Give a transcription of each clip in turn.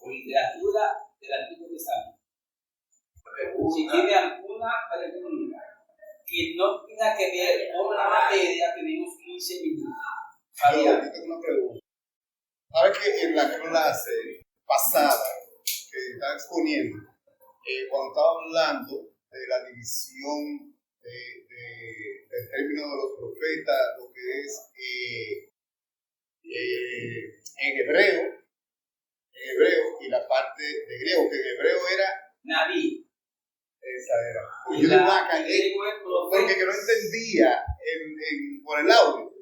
o literatura del Antiguo Testamento. Si tiene alguna pregunta que no tenga que ver con la materia, tenemos 15 minutos. Sí, aquí tengo una pregunta. ¿Sabes que en la clase pasada que estaba exponiendo, cuando estaba hablando de la división del término de los profetas, lo que es en hebreo y la parte de griego, que en hebreo era Naví. Esa era. Pues yo iba a caer porque que no entendía por el audio.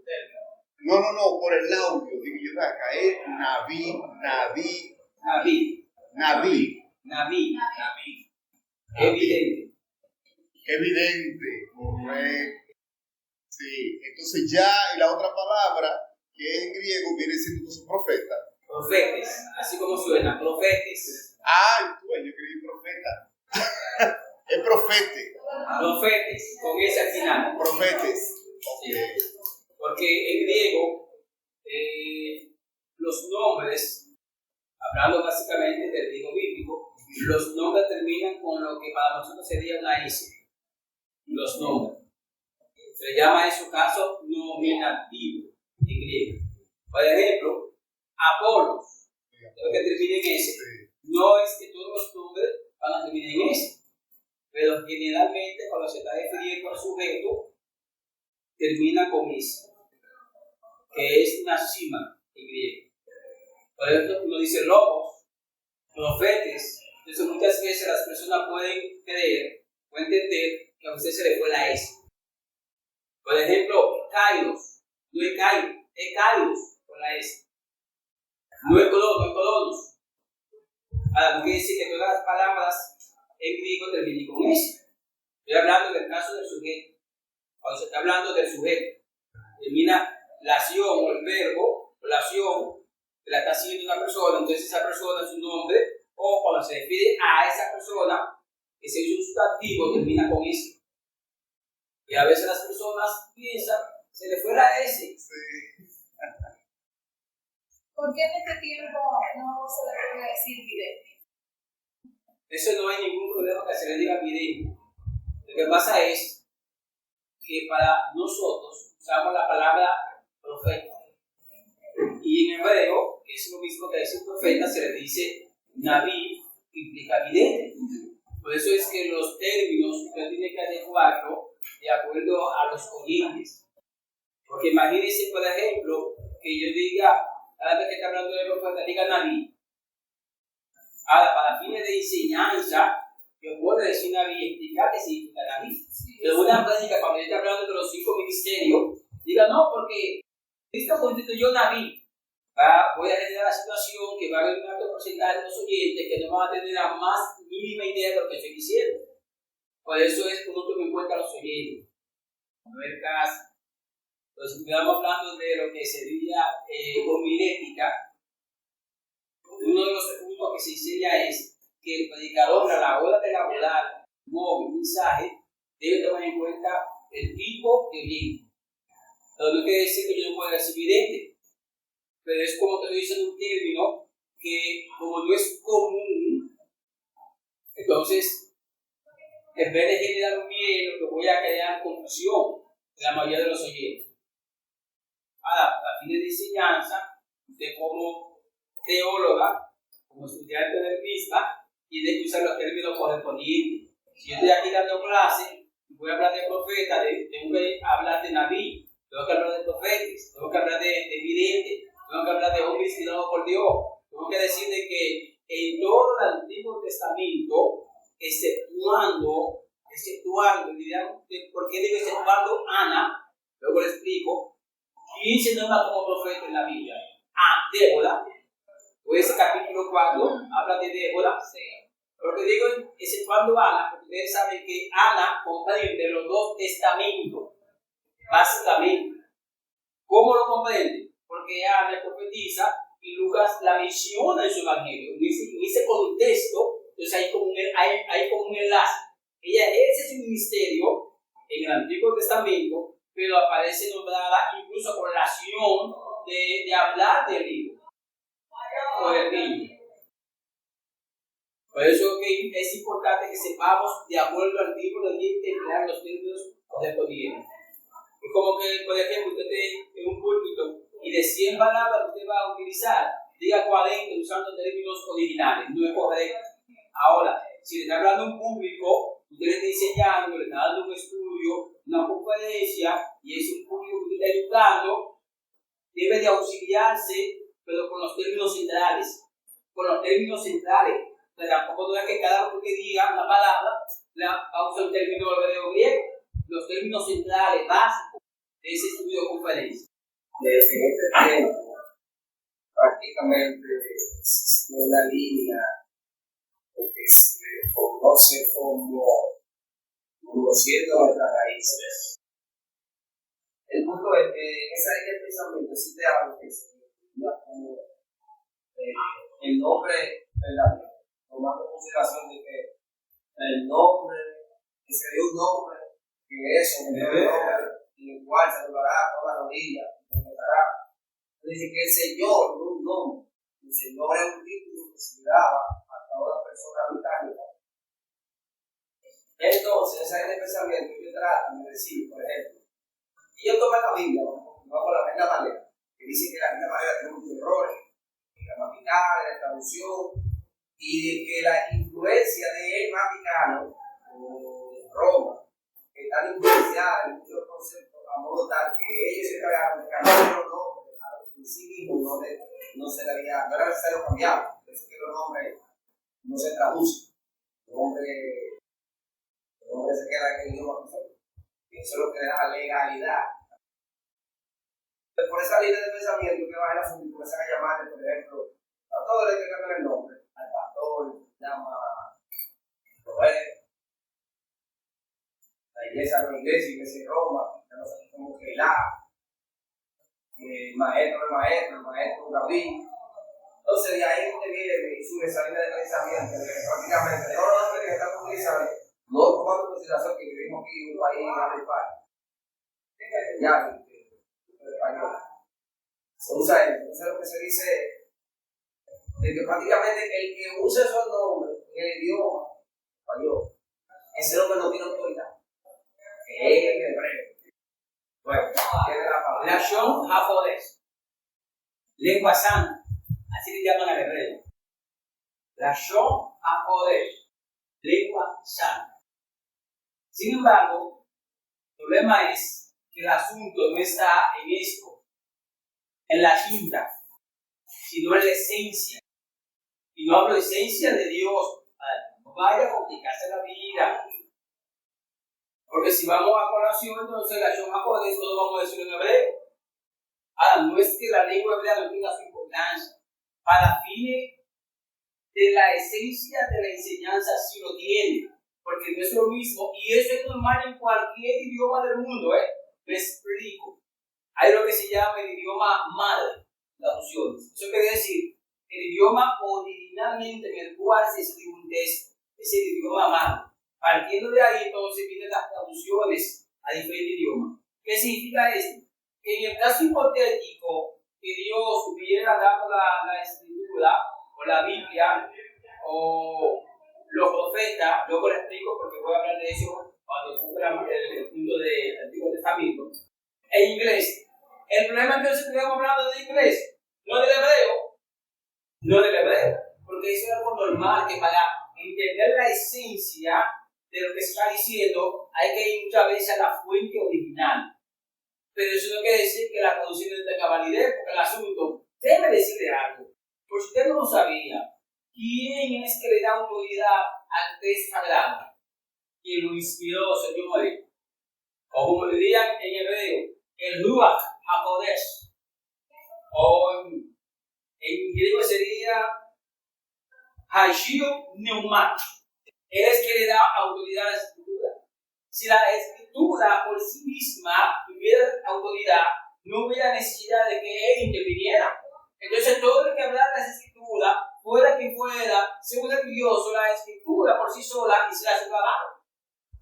No, por el audio. Digo, yo iba a caer Naví. Evidente. Correcto. Sí. Entonces ya, y la otra palabra, que es en griego, viene siendo su profeta. Profetes, así como suena, profetes. Ay, tú, yo creí profeta. Es profete. Profetes, con ese al final. Profetes. Okay. Sí. Porque en griego, los nombres, hablando básicamente del griego bíblico, los nombres terminan con lo que para nosotros sería una S. Los nombres. Se le llama en su caso nominativo en griego. Por ejemplo, Apolos, lo que termina en S. No es que todos los nombres van a terminar en S, pero generalmente cuando se está refiriendo al sujeto, termina con S, que es una cima en griego. Por ejemplo, uno dice lobos, profetes. Entonces muchas veces las personas pueden creer o entender que a usted se le fue la S. Por ejemplo, Kairos, no es Kairos, es Kairos con la S. No es colonos. Ahora, no quiere decir que todas las palabras en griego terminen con S. Estoy hablando del caso del sujeto. Cuando se está hablando del sujeto, termina la acción o el verbo, la acción, que la está haciendo una persona, entonces esa persona es un nombre, o cuando se refiere a esa persona, ese es un sustantivo, termina con S. Y a veces las personas piensan, se le fue la S. Sí. ¿Por qué en este tiempo no se le puede decir vidente? Eso no hay ningún problema que se le diga vidente. Lo que pasa es que para nosotros usamos la palabra profeta. Y en hebreo, que es lo mismo que decir profeta, se le dice naví, implica vidente. Por eso es que los términos usted tiene que adecuarlo de acuerdo a los oyentes. Porque imagínense, por ejemplo, que yo diga, cada vez que está hablando de profeta, diga naví. Ahora, para fines de enseñanza, yo puedo decir naví y explicar qué significa naví. Pero una práctica, cuando yo esté hablando de los 5 ministerios, diga no, porque Cristo constituyó naví. Voy a generar la situación que va a haber un alto porcentaje de los oyentes que no van a tener la más mínima idea de lo que estoy diciendo. Por eso es que uno toma en cuenta a los oyentes. No es caso. Entonces, estamos hablando de lo que sería homilética. Uno de los puntos que se enseña es que el predicador a la hora de elaborar un mensaje debe tomar en cuenta el tipo de oyente. Pero no quiere decir que yo no pueda decir vidente, pero es como que estoy diciendo un término que, como no es común, entonces, en vez de generar un miedo, que voy a crear confusión en la mayoría de los oyentes. Ahora, a fines de enseñanza, usted como teóloga, como estudiante de revista, tiene que usar los términos correspondientes. Si yo estoy aquí dando clase, voy a hablar de profeta, tengo que hablar de naví, tengo que hablar de profetas, tengo que hablar de vidente, tengo que hablar de hombres inspirados por Dios. Tengo que decir de que en todo el Antiguo Testamento, exceptuando, dirán, ¿por qué digo exceptuando Ana? Luego le explico. ¿Quién se nombra como profeta en la Biblia? Débora. O ese capítulo 4 habla de Débora. Lo que digo es exceptuando Ana, porque ustedes saben que Ana comprende los 2 testamentos, básicamente. ¿Cómo lo comprende? Porque Ana profetiza y Lucas la menciona en su evangelio. En ese contexto, entonces hay como un enlace. Ella ejerce su ministerio en el Antiguo Testamento, pero aparece nombrada incluso con la acción de hablar del libro o del niño. Por eso que es importante que sepamos, de acuerdo al tipo de oyente, emplear los términos correspondientes. Es como que, por ejemplo, usted esté en un púlpito y de 100 palabras que usted va a utilizar, diga 40 usando términos originales. No es correcto. Ahora, si le está hablando a un público, usted le está enseñando, le está dando un estudio, una conferencia, y es un público que usted está ayudando, debe de auxiliarse, pero con los términos centrales. Con los términos centrales. Pero tampoco no es que cada uno que diga una palabra va a usar un término hebreo o griego. Los términos centrales, básicos de ese estudio de conferencia. Desde este tiempo, prácticamente existió una línea que se conoce como conociendo nuestras raíces. El punto es que esa línea de pensamiento existe algo que se denomina como el nombre verdadero, tomando en consideración de que el nombre, que se dio un nombre, que eso, un nombre, en el cual se doblará toda la rodilla, dice que el Señor no es un nombre, el Señor es un título que se le daba a toda persona británica. Entonces, esa es el pensamiento que yo trato de decir, por ejemplo, y yo tomo la Biblia, vamos a la Reina Valera, que dice que la Reina Valera tiene muchos errores gramaticales, de traducción, y de que la influencia del Vaticano o de Roma, que están influenciadas en muchos conceptos, a modo tal que ellos se encargaron de cambiar los nombres a los que en sí mismos no se debía, no era necesario cambiar, por eso que los nombres no se traducen, los nombres se quedan en el idioma perfecto, y eso es lo que le da legalidad. Por esa línea de pensamiento que va en la función, comienzan a llamarle, por ejemplo, a todos los que cambian el nombre, al pastor, llama Roberto, la iglesia no es iglesia es Roma, ya no sabemos cómo que maestro es maestro David. Entonces, de ahí es donde viene su esa línea de pensamiento, que prácticamente todos los nombres que estamos utilizando, no tomando en consideración que vivimos aquí en un país en habla hispana, español. Se usa eso. Entonces, lo que se dice de que prácticamente el que use esos nombres en el idioma español, ese hombre no tiene autoridad. Es el hebreo. Bueno, tiene la palabra. Lashon HaKodesh, lengua santa, así le llaman al hebreo. Lashon HaKodesh, lengua santa. Sin embargo, el problema es que el asunto no está en esto, en la tinta, sino en la esencia. Y no hablo de esencia de Dios. No vaya a complicarse la vida. Porque si vamos a colación, entonces la Shon HaKodesh, todo vamos a decir en hebreo. Ahora, no es que la lengua hebrea no tenga su importancia. Para fines de la esencia de la enseñanza sí lo tiene. Porque no es lo mismo. Y eso es normal en cualquier idioma del mundo. Me explico. Hay lo que se llama el idioma madre, traducciones. Eso quiere decir, el idioma originalmente en el cual se escribe un texto. Es el idioma madre. Partiendo de ahí, entonces, vienen las traducciones a diferentes idiomas. ¿Qué significa esto? Que en el caso hipotético que Dios hubiera dado la escritura, o la Biblia, o los profetas, luego les explico porque voy a hablar de eso cuando cubra el punto del Antiguo Testamento, en inglés. El problema entonces que estamos hablando de inglés, no del hebreo, porque eso es algo normal, que para entender la esencia de lo que se está diciendo, hay que ir muchas veces a la fuente original. Pero eso no quiere decir que la traducción no tenga validez, porque el asunto debe decirle algo. Por si usted no lo sabía, ¿quién es que le da autoridad al texto sagrado? ¿Quién lo inspiró, señores? O como le dirían en hebreo, el Ruach HaKodesh. O en griego sería Hashio Neumat. Él es que le da autoridad a la escritura. Si la escritura por sí misma tuviera autoridad, no hubiera necesidad de que él interviniera. Entonces todo el que hablara de esa escritura, fuera que fuera, según el Dios, la escritura por sí sola y se la separaba.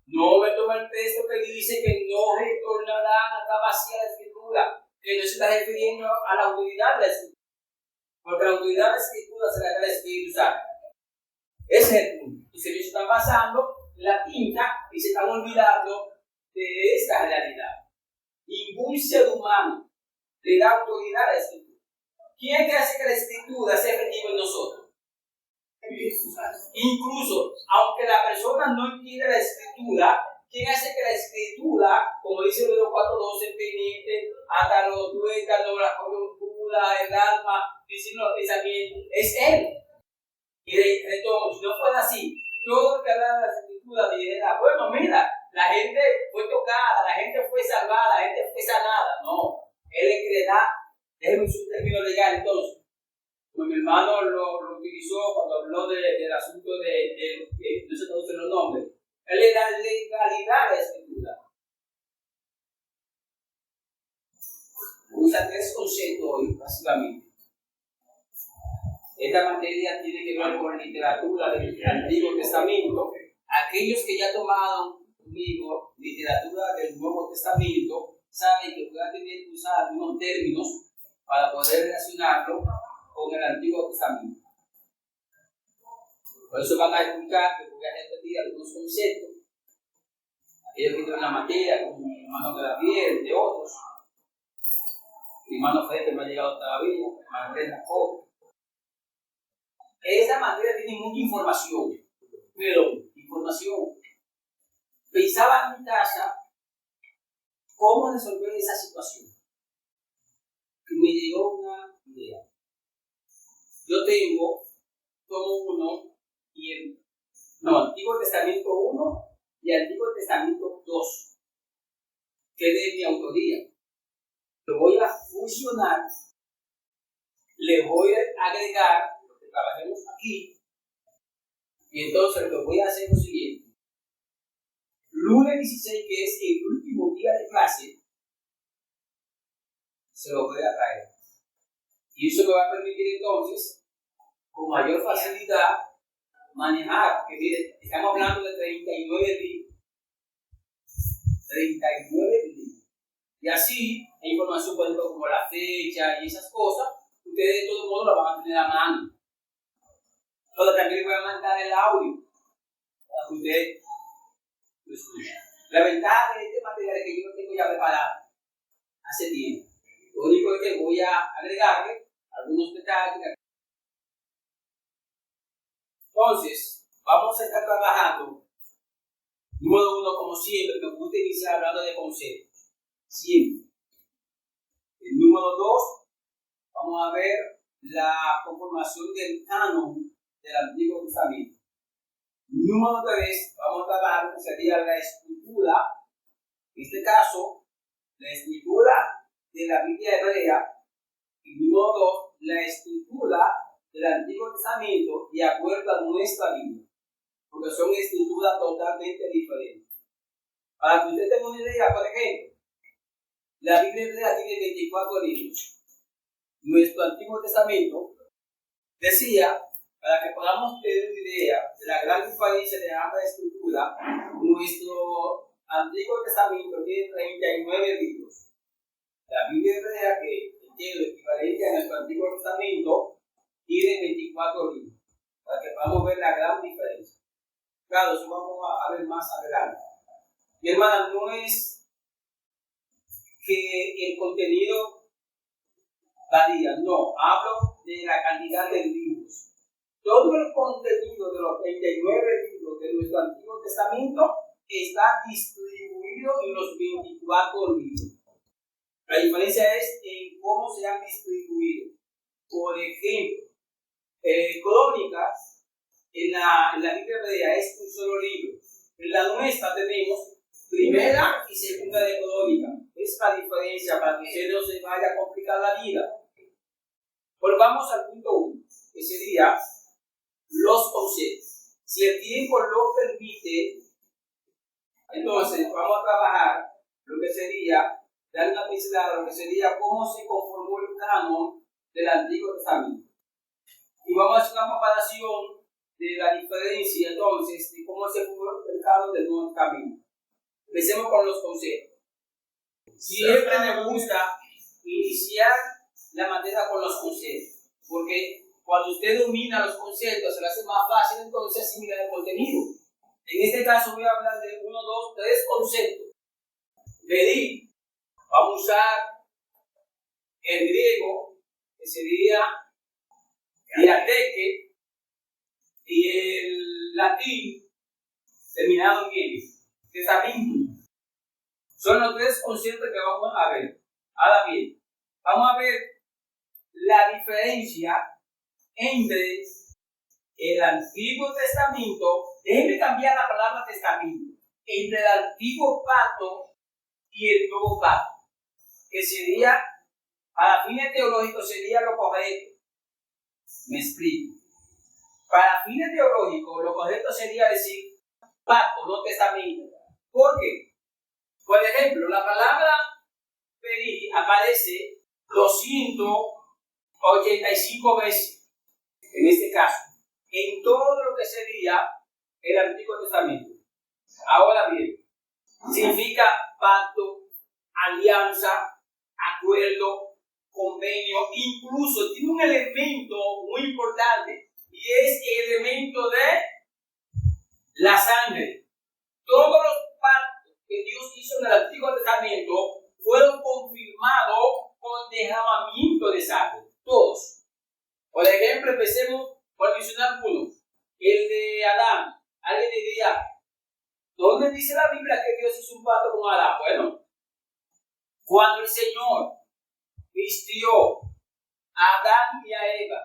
No me toma el texto que dice que no retornará a la vacía la escritura, que no se está refiriendo a la autoridad de la escritura, porque la autoridad de la escritura se la da el Espíritu Santo. Es Ese es el punto. Entonces ellos están basando la tinta y se están olvidando de esta realidad. Ningún ser humano le da autoridad a la escritura. ¿Quién es que hace que la escritura sea efectiva en nosotros? Incluso, aunque la persona no entienda la escritura, ¿quién hace que la escritura, como dice Hebreos 4:12, pendiente hasta los tuétanos, la coyuntura, el alma, diciendo los pensamientos? Es Él. Y entonces, si no fuera así, todo el que habla de la escritura dijera, bueno, mira, la gente fue tocada, la gente fue salvada, la gente fue sanada. No, Él es que le da, déjeme un término legal entonces. Como mi hermano lo utilizó cuando habló del asunto no se traducen los nombres. Él le da legalidad a la escritura. Usa 3 conceptos hoy, básicamente. Esta materia tiene que ver con literatura del Antiguo Testamento. Aquellos que ya tomaron conmigo literatura del Nuevo Testamento saben que voy a tener que usar algunos términos para poder relacionarlo con el Antiguo Testamento. Por eso van a escuchar que voy a repetir algunos conceptos. Aquellos que tienen la materia, como mi hermano Gabriel, de otros. Mi hermano Fede me ha llegado todavía, mi hermano Brenda Jacob. Esa materia tiene mucha información, pero información. Pensaba en mi casa cómo resolver esa situación. Y me llegó una idea. Yo tomo Antiguo Testamento 1 y Antiguo Testamento 2, que es de mi autoría. Lo voy a fusionar, le voy a agregar lo que trabajemos aquí, y entonces lo que voy a hacer es lo siguiente. Lunes 16, que es el último día de clase, se lo voy a traer. Y eso me va a permitir entonces, con mayor facilidad, manejar, que mire, estamos hablando de 39 libros. 39 libros. Y así, hay información, por ejemplo, como la fecha y esas cosas, ustedes de todo modo la van a tener a mano. Pero también les voy a mandar el audio para que ustedes lo escuchen. La ventaja de este material es que yo lo tengo ya preparado hace tiempo. Lo único es que voy a agregarle algunos detalles. Entonces, vamos a estar trabajando. Número 1, como siempre, me gusta iniciar hablando de conceptos. Siempre. El número 2, vamos a ver la conformación del canon del Antiguo Testamento. Número 3, vamos a trabajar lo que sería la estructura, en este caso, la escritura de la Biblia hebrea. Y número 2, la estructura del Antiguo Testamento de acuerdo a nuestra Biblia, porque son escrituras totalmente diferentes. Para que usted tenga una idea, por ejemplo, la Biblia hebrea tiene 24 libros. Nuestro Antiguo Testamento decía, para que podamos tener una idea de la gran diferencia de ambas escrituras, nuestro Antiguo Testamento tiene 39 libros. La Biblia hebrea, que tiene el equivalente a nuestro Antiguo Testamento, tiene 24 libros, para que podamos ver la gran diferencia. Claro, eso vamos a ver más adelante. Mi hermana, no es que el contenido varía, no, hablo de la cantidad de libros. Todo el contenido de los 39 libros de nuestro Antiguo Testamento está distribuido en los 24 libros. La diferencia es en cómo se han distribuido. Por ejemplo, Crónicas en la Biblia hebrea es un solo libro. En la nuestra tenemos primera y segunda de Crónica. Es la diferencia para que usted no se vaya a complicar la vida. Pues vamos al punto 1, que sería los conceptos. Si el tiempo lo permite, entonces vamos a trabajar lo que sería, dar una pincelada, lo que sería cómo se conformó el canon del Antiguo Testamento. Y vamos a hacer una comparación de la diferencia entonces de cómo se formó el canon del Nuevo Testamento. Empecemos con los conceptos. Siempre me gusta iniciar la materia con los conceptos, porque cuando usted domina los conceptos, se le hace más fácil entonces asimilar el contenido. En este caso voy a hablar de 1, 2, 3 conceptos. Medir, vamos a usar el griego, que sería diateque, y el latín, terminado en testamento. Son los 3 conceptos que vamos a ver. Ahora bien, vamos a ver la diferencia entre el Antiguo Testamento, déjenme cambiar la palabra testamento, entre el Antiguo Pacto y el Nuevo Pacto, que sería, para fines teológicos, sería lo correcto. Me explico. Para fines teológicos, lo correcto sería decir pacto, no testamento. ¿Por qué? Por ejemplo, la palabra pedir aparece 285 veces, en este caso, en todo lo que sería el Antiguo Testamento. Ahora bien, significa pacto, alianza, acuerdo, convenio, incluso tiene un elemento muy importante y es el elemento de la sangre. Todos los pactos que Dios hizo en el Antiguo Testamento fueron confirmados con derramamiento de sangre, todos. Por ejemplo, empecemos por mencionar uno, el de Adán. Alguien diría, ¿dónde dice la Biblia que Dios hizo un pacto con Adán? Bueno, cuando el Señor vistió a Adán y a Eva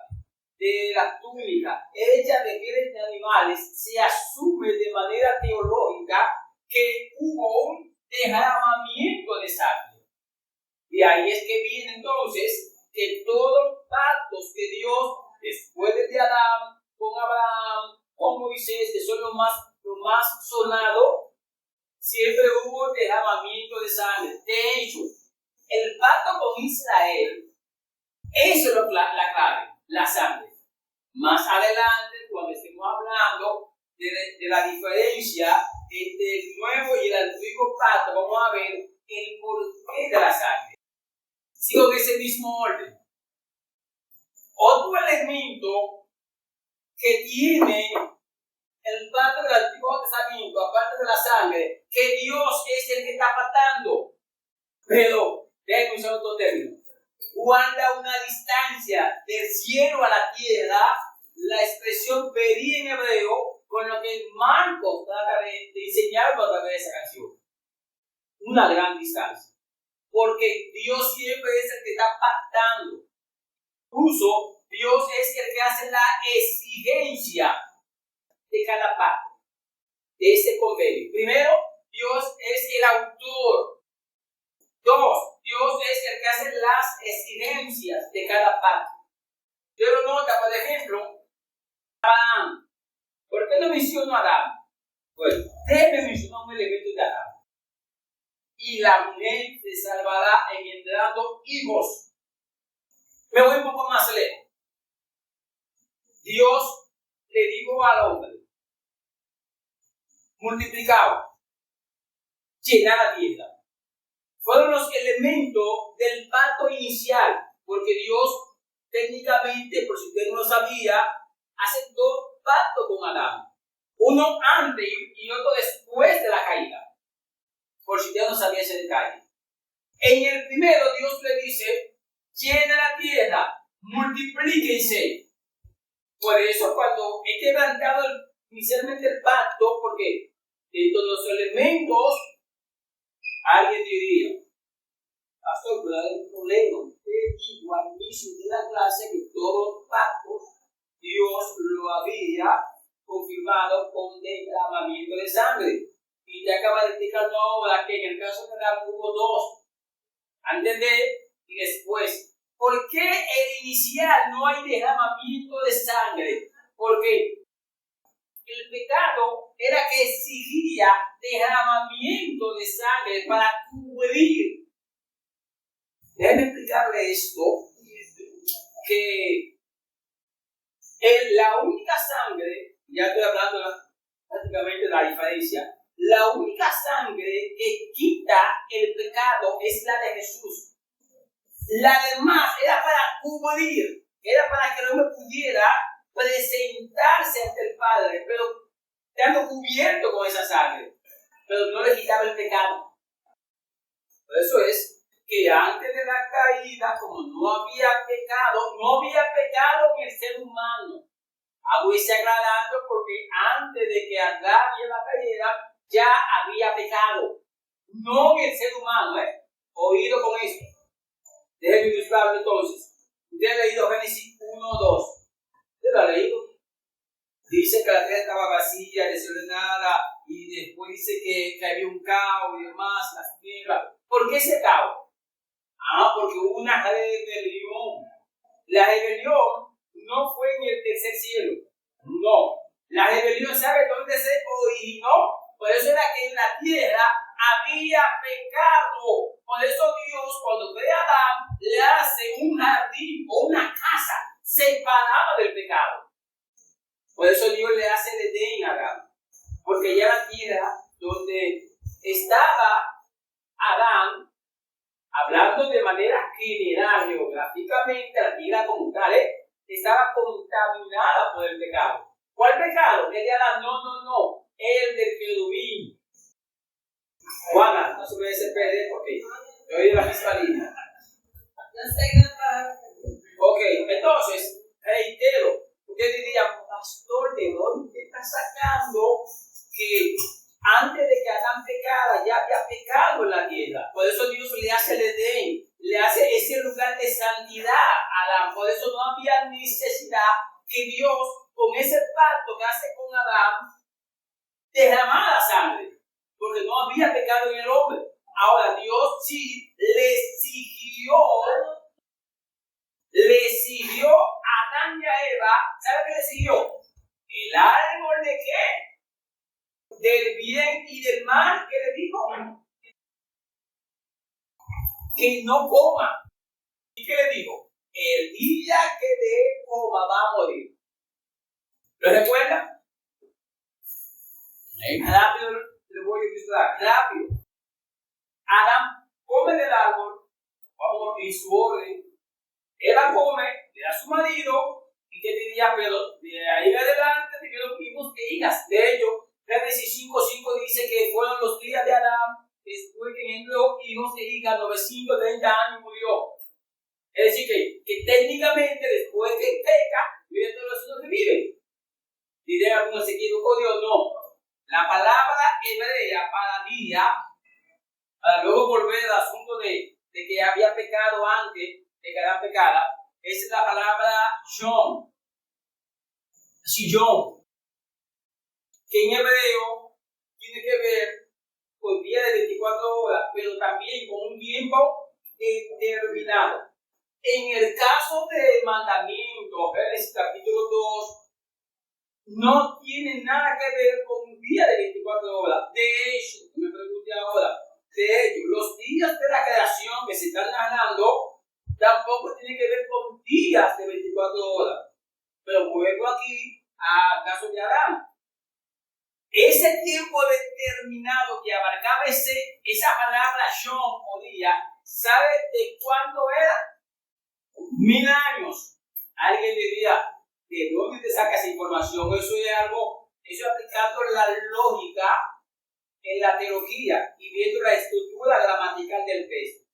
de la túnica hecha de pieles de animales, se asume de manera teológica que hubo un derramamiento de sangre. Y ahí es que viene entonces que todos los pactos que Dios, después de Adán, con Abraham, con Moisés, que son los más sonados, siempre hubo derramamiento de sangre. De hecho, el pacto con Israel, eso es la clave, la sangre. Más adelante, cuando estemos hablando de la diferencia entre el nuevo y el antiguo pacto, vamos a ver el porqué de la sangre. Sigo en ese mismo orden. Otro elemento que tiene el pacto del Antiguo Testamento, aparte de la sangre, que Dios es el que está pactando. Pero, déjenme usar otro término. Guarda una distancia del cielo a la tierra, la expresión pedí en hebreo, con lo que Marcos trata de enseñarnos a través de esa canción. Una gran distancia. Porque Dios siempre es el que está pactando. Incluso Dios es el que hace la exigencia de cada pacto, de este convenio. Primero, Dios es el autor. 2, Dios es el que hace las exigencias de cada pacto. Pero nota, por ejemplo, Adán. ¿Por qué no menciono a Adán? Bueno, déjeme mencionar un elemento de Adán. Y la mujer te salvará engendrando hijos. Me voy un poco más lejos. Dios le dijo al hombre, multiplicado, llenar la tierra. Fueron los elementos del pacto inicial, porque Dios técnicamente, por si usted no lo sabía, hace 2 pactos con Adán. Uno antes y otro después de la caída. Por si usted no sabía ese detalle. En el primero Dios le dice, llena la tierra, multiplíquense. Por eso cuando he quebrantado inicialmente el pacto, porque dentro de los elementos, alguien diría, pastor, pero hay un problema. Usted dijo al inicio de la clase que todos los pactos Dios lo había confirmado con derramamiento de sangre. Y te acaba de explicar ahora que en el caso de Adán hubo 2, antes de y después. ¿Por qué el inicial no hay derramamiento de sangre? Porque el pecado era que exigía derramamiento de sangre para cubrir. Déjenme explicarle esto, que la única sangre, ya estoy hablando prácticamente de la diferencia, la única sangre que quita el pecado es la de Jesús. La demás era para cubrir. era para que el hombre pudiera presentarse ante el Padre, pero estando cubierto con esa sangre, pero no le quitaba el pecado. Por eso es que antes de la caída, como no había pecado en el ser humano, algo hice agradando porque antes de que Adán y Eva cayeran, ya había pecado. No en el ser humano, Oído con esto. Déjenme ilustrarlo entonces. Usted ha leído Génesis 1:2. ¿Usted lo ha leído? Dice que la tierra estaba vacía, desordenada, y después dice que había un caos y demás, las tinieblas. ¿Por qué ese caos? Porque hubo una rebelión. La rebelión no fue en el tercer cielo. No. La rebelión, ¿sabe dónde se originó? Por eso era que en la tierra había pecado. Por eso Dios, cuando crea a Adán, le hace un jardín o una casa separada del pecado. Por eso Dios le hace el Edén a Adán. Porque ya la tierra donde estaba Adán, hablando de manera general, geográficamente, la tierra como tal, estaba contaminada por el pecado. ¿Cuál pecado? El de Adán. No. El del querubín. Juana, no se me desespere porque yo oí la misma línea. No sé qué palabra. Ok, entonces, reitero, usted diría, pastor, ¿de dónde está sacando que antes de que Adán pecara ya había pecado en la tierra? Por eso Dios le hace el Edén, le hace ese lugar de santidad a Adán. Por eso no había necesidad que Dios, con ese pacto que hace con Adán, derramara sangre, porque no había pecado en el hombre. Ahora Dios sí le exigió a Adán y a Eva. ¿Sabe qué le exigió? El árbol de qué? Del bien y del mal. ¿Qué le dijo? Que no coma. ¿Y qué le dijo? El día que de él coma va a morir. ¿Lo recuerda? Rápido le voy a ilustrar. Rápido. Adán come del árbol, vamos en su orden. Eva come, le da a su marido, y que diría, pero de ahí en adelante tuvieron hijos e hijas. De ellos, Génesis 5:5 dice que fueron los días de Adán, después que engendró hijos e hijas, 930 años murió. Es decir, que técnicamente después que peca, viven todos los hijos que viven. Diré algunos se equivocó Dios, no. La palabra hebrea para día, para luego volver al asunto de que había pecado antes de que Adán pecara, es la palabra Yom. Shillom, que en hebreo tiene que ver con día de 24 horas, pero también con un tiempo determinado. En el caso del mandamiento, Génesis capítulo 2, no tiene nada que ver con un día de 24 horas. De hecho, me pregunté ahora, de hecho, los días de la creación que se están narrando tampoco tienen que ver con días de 24 horas. Pero vuelvo aquí al caso de Adán. Ese tiempo determinado que abarcaba esa palabra Shom o día, ¿sabe de cuánto era? 1000 años. Alguien diría, ¿de dónde te saca esa información? Eso es aplicando la lógica en la teología y viendo la estructura gramatical del texto.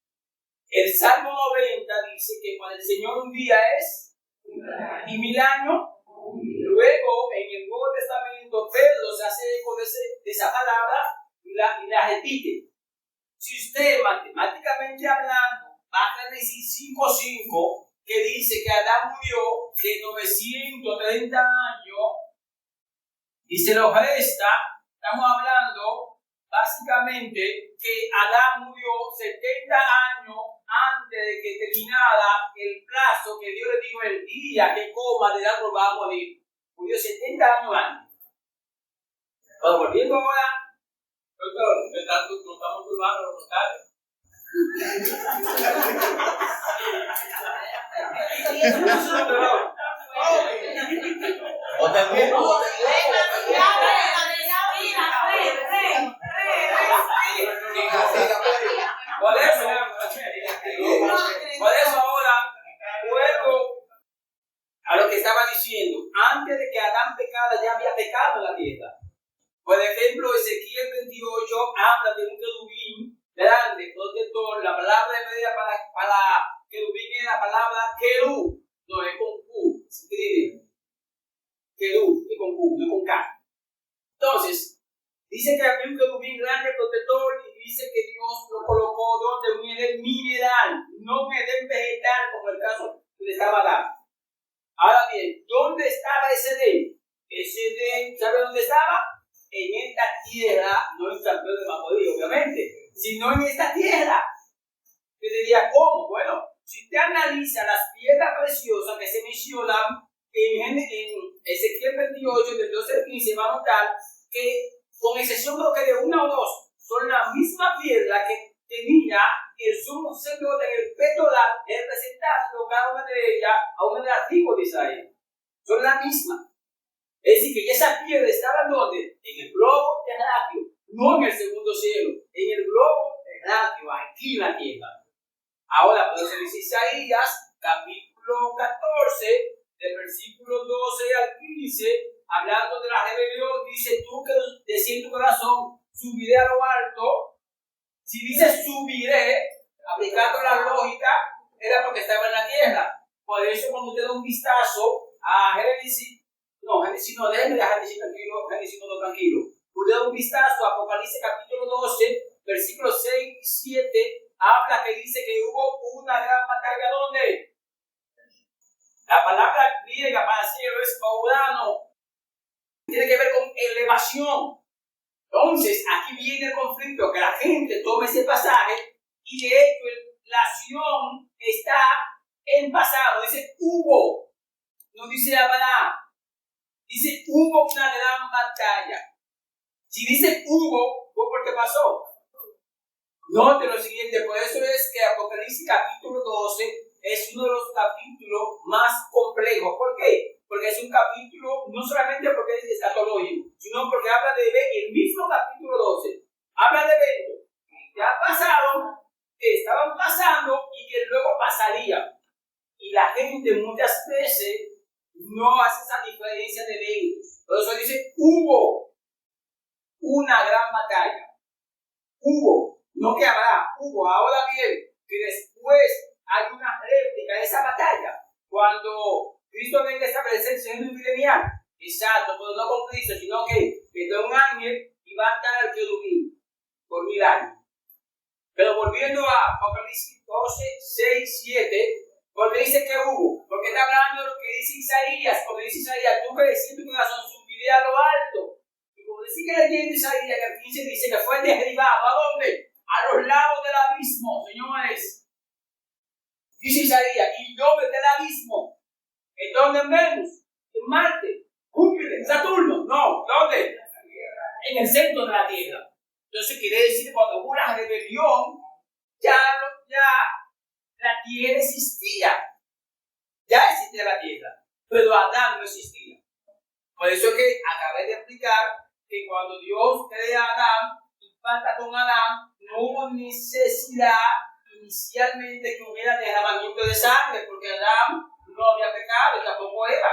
El Salmo 90 dice que para el Señor un día es y 1000 años. Luego, en el Nuevo Testamento, Pedro se hace eco de esa palabra y la repite. Si usted, matemáticamente hablando, va a decir 5:5, que dice que Adán murió de 930 años y se lo resta, estamos hablando básicamente que Adán murió 70 años antes de que terminara el plazo que Dios le dijo el día que coma del árbol va a morir. Murió 70 años antes. Pero volviendo ahora, doctor, no estamos turbando los mortales. O también. Por eso ahora vuelvo pasada ya había pecado en la tierra. Por ejemplo, Ezequiel 28 habla de un querubín grande, protector. La palabra hebrea para querubín es la palabra querú, no es con Q, se escribe querú, es con Q, no es con K. Entonces, dice que había un querubín grande, protector, y dice que Dios lo colocó donde un edén mineral, no un edén vegetal, como el caso que le estaba dando. Ahora bien, ¿dónde estaba ese edén? Ese edén, ¿sabe dónde estaba? En esta tierra, no en San Pedro de Macorís, obviamente, sino en esta tierra. Yo diría, ¿cómo? Bueno, si usted analiza las piedras preciosas que se mencionan en Ezequiel 28, del 12 al 15, va a notar que, con excepción creo que de una o dos, son la misma piedra que tenía el sumo sacerdote en el pectoral, representando cada una de ellas a una de las tribus de Israel. Son la misma. Es decir, que esa piedra estaba ¿dónde? En el globo terráqueo, no en el segundo cielo, en el globo terráqueo, aquí en la tierra. Ahora, por eso dice Isaías, capítulo 14, del versículo 12 al 15, hablando de la rebelión, dice: tú que decís en tu corazón, subiré a lo alto. Si dice subiré, aplicando la lógica, era porque estaba en la tierra. Por eso, cuando usted da un vistazo a Génesis, déjenme dejar de decir tranquilo, Génesis no, tranquilo. Usted da un vistazo a Apocalipsis capítulo 12, versículos 6 y 7, habla que dice que hubo una gran batalla. ¿Dónde? La palabra griega para cielo es orano. Tiene que ver con elevación. Entonces, aquí viene el conflicto, que la gente tome ese pasaje y de hecho la acción está en pasado. Dice hubo, no dice habrá. Dice hubo una gran batalla. Si dice hubo, fue porque pasó. Note lo siguiente, por eso es que Apocalipsis capítulo 12 es uno de los capítulos más complejos. ¿Por qué? Porque es un capítulo, no solamente porque es escatológico, sino porque habla de el mismo capítulo 12. Habla de eventos que ya pasaron, que estaban pasando y que luego pasarían. Y la gente muchas veces no hace esa diferencia de eventos. Por eso dice, hubo una gran batalla. Hubo, no que habrá, hubo. Ahora bien, que después hay una réplica de esa batalla. Cuando Cristo venga a establecer el reino milenial, exacto, pero no con Cristo, sino que vendrá un ángel y va a estar al querubín por 1000 años. Pero volviendo a Apocalipsis 12, 6, 7, porque dice que hubo, porque está hablando de lo que dice Isaías, porque dice Isaías, tú que decís en tu corazón, subiré a lo alto. Y como dice que leyendo Isaías, que el 15 dice que fue derribado, ¿a dónde? A los lados del abismo, señores. Dice Isaías, y yo desde el abismo, ¿en dónde menos? En Marte, Júpiter, Saturno, no, ¿dónde? En el centro de la Tierra. Entonces quiere decir que cuando hubo una rebelión, ya la Tierra existía. Ya existía la Tierra, pero Adán no existía. Por eso es que acabé de explicar que cuando Dios crea a Adán y pacta con Adán, no hubo necesidad inicialmente que hubiera derramamiento de sangre, porque Adán no había pecado y tampoco Eva.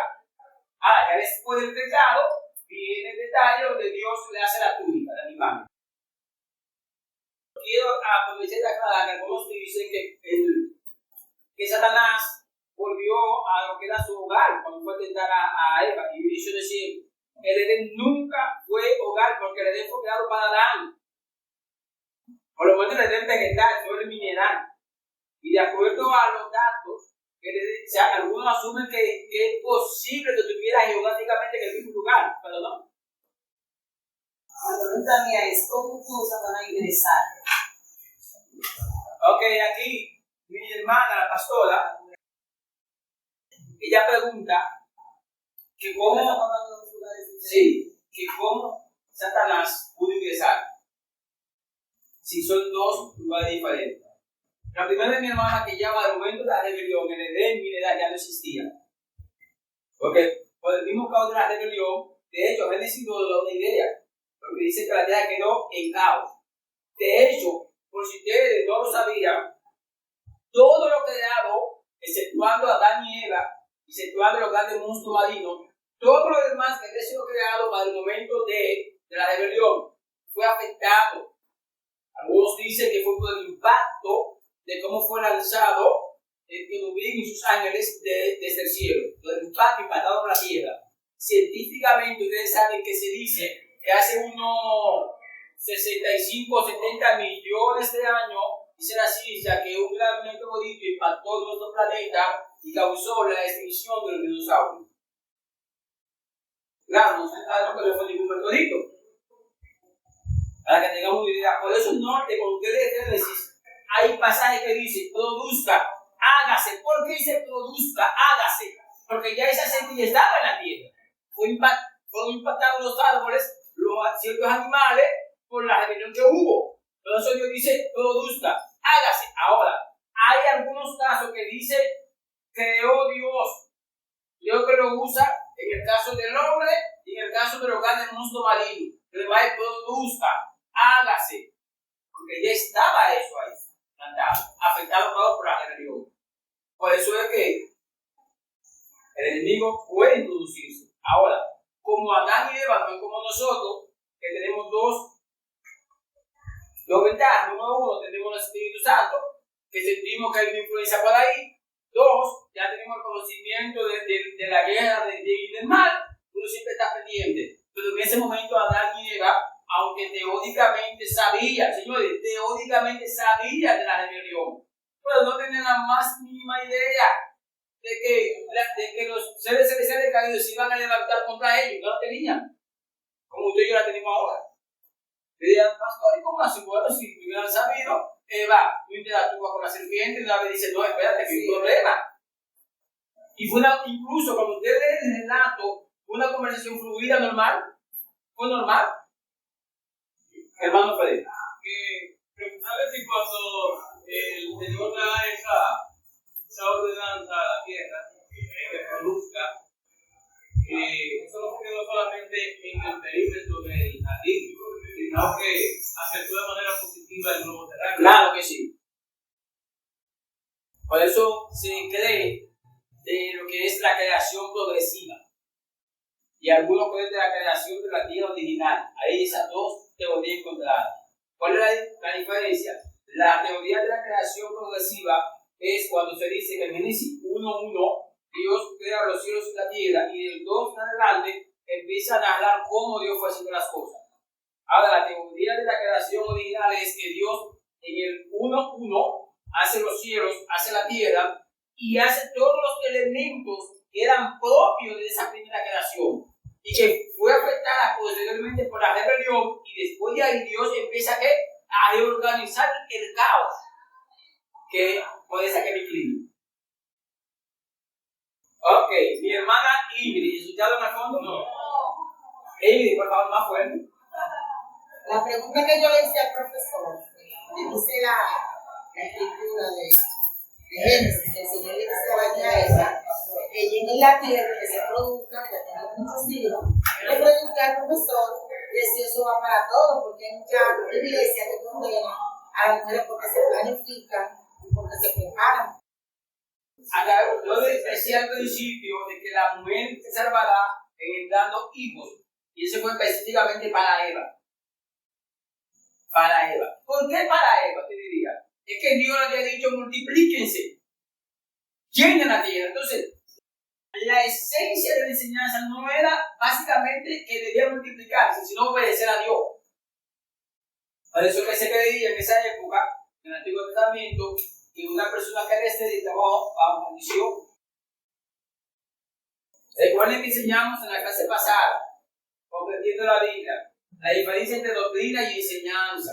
Ahora, ya después del pecado, viene el detalle donde Dios le hace la túnica al animal. Quiero aprovechar de aclarar que algunos dicen que Satanás volvió a lo que era su hogar cuando fue a tentar a Eva. Y yo decía, el Edén nunca fue hogar, porque el Edén fue creado para Adán. Por lo menos el Edén vegetal, no el mineral. Y de acuerdo a los datos, algunos asumen que es posible que estuviera geográficamente en el mismo lugar, pero no. La pregunta mía es, ¿cómo pudo Satanás ingresar? Ok, aquí mi hermana, la pastora, ella pregunta que cómo Satanás pudo ingresar si son dos lugares diferentes. La primera de mi hermana, que llama al momento de la rebelión, el Edén mineral ya no existía. Porque por el mismo caos de la rebelión, de hecho, Génesis no da una idea, porque dice que la tierra quedó en caos. De hecho, por si ustedes no lo sabían, todo lo creado, exceptuando a Adán y Eva, exceptuando los grandes monstruos marinos, Todo lo demás que había sido creado para el momento de la rebelión fue afectado. Algunos dicen que fue por el impacto de cómo fue lanzado el querubín y sus ángeles desde el cielo. Por el impacto impactado en la tierra. Científicamente, ustedes saben que se dice que hace unos 65 o 70 millones de años, dice la ciencia que un gran meteorito impactó nuestro planeta y causó la extinción de los dinosaurios. Claro, no se sabe que no fue ningún meteorito. Para que tengamos una idea. Por eso el norte, cuando ustedes leen Génesis, hay pasajes que dice produzca, hágase. ¿Por qué dice produzca, hágase? Porque ya esa semilla estaba en la tierra. Fueron impactados los árboles, los ciertos animales, por la rebelión que hubo. Por eso Dios dice produzca, hágase. Ahora, hay algunos casos que dice creó Dios. Dios que lo usa en el caso del hombre y en el caso de los grandes monstruos marinos. Que le va a produzca, hágase. Porque ya estaba eso ahí, afectado todo por la rebelión. Por eso es que el enemigo puede introducirse. Ahora, como Adán y Eva, no es como nosotros, que tenemos dos ventajas. Número uno, tenemos el Espíritu Santo, que sentimos que hay una influencia por ahí. Dos, ya tenemos el conocimiento de la guerra del bien y del mal. Uno siempre está pendiente. Pero en ese momento Adán y Eva, aunque teóricamente sabían, señores, teóricamente sabían de la rebelión, pero no tenían la más mínima idea de que los seres celestiales caídos se iban a levantar contra ellos. No la tenían, como usted y yo la tenemos ahora. Dirían, pastor, ¿y cómo así? Bueno, si hubieran sabido, Eva no interactúa con la serpiente y una vez dice, no, espérate, que hay un problema. Y fue incluso cuando usted lee el relato, fue una conversación fluida, normal. ¿Fue normal? Hermano Fede. Preguntarle si cuando el Señor da esa ordenanza a la tierra, que produzca, eso no fue no solamente en el perímetro del jardín, sino que afectó de manera positiva el nuevo terreno. Claro que sí. Por eso se cree de lo que es la creación progresiva. Y algunos creen de la creación de la tierra original. Hay esas dos teorías encontradas. ¿Cuál es la diferencia? La teoría de la creación progresiva es cuando se dice que en Génesis 1:1 Dios crea los cielos y la tierra, y del 2 en adelante empieza a narrar cómo Dios fue haciendo las cosas. Ahora, la teoría de la creación original es que Dios en el 1:1 hace los cielos, hace la tierra y hace todos los elementos que eran propios de esa primera creación y que fue afectada posteriormente por la rebelión, y después de ahí Dios empieza a reorganizar el caos que puede sacar el clima. Ok, mi hermana Ingrid, ¿escucharon al fondo? No. Ingrid, por favor, más fuerte. La pregunta que yo le hice al profesor, le hice la escritura de Génesis, que el Señor le dice a ella, que llegue la tierra, que se produzca, que tenga muchos hijos. Le pregunté al profesor si eso va para todos, porque hay muchas iglesias que condenan a las mujeres porque se planifican y porque se preparan. Yo decía al principio de que la mujer se salvará dando hijos, y eso fue específicamente para Eva. Para Eva. ¿Por qué para Eva? Te diría. Es que Dios le había dicho multiplíquense, llenen la tierra. Entonces, la esencia de la enseñanza no era básicamente que debía multiplicarse, sino obedecer a Dios. Por eso que se creía en esa época, en el Antiguo Testamento, que una persona que estaba bajo maldición. Recuerden que enseñamos en la clase pasada, comprendiendo la Biblia, la diferencia entre doctrina y enseñanza.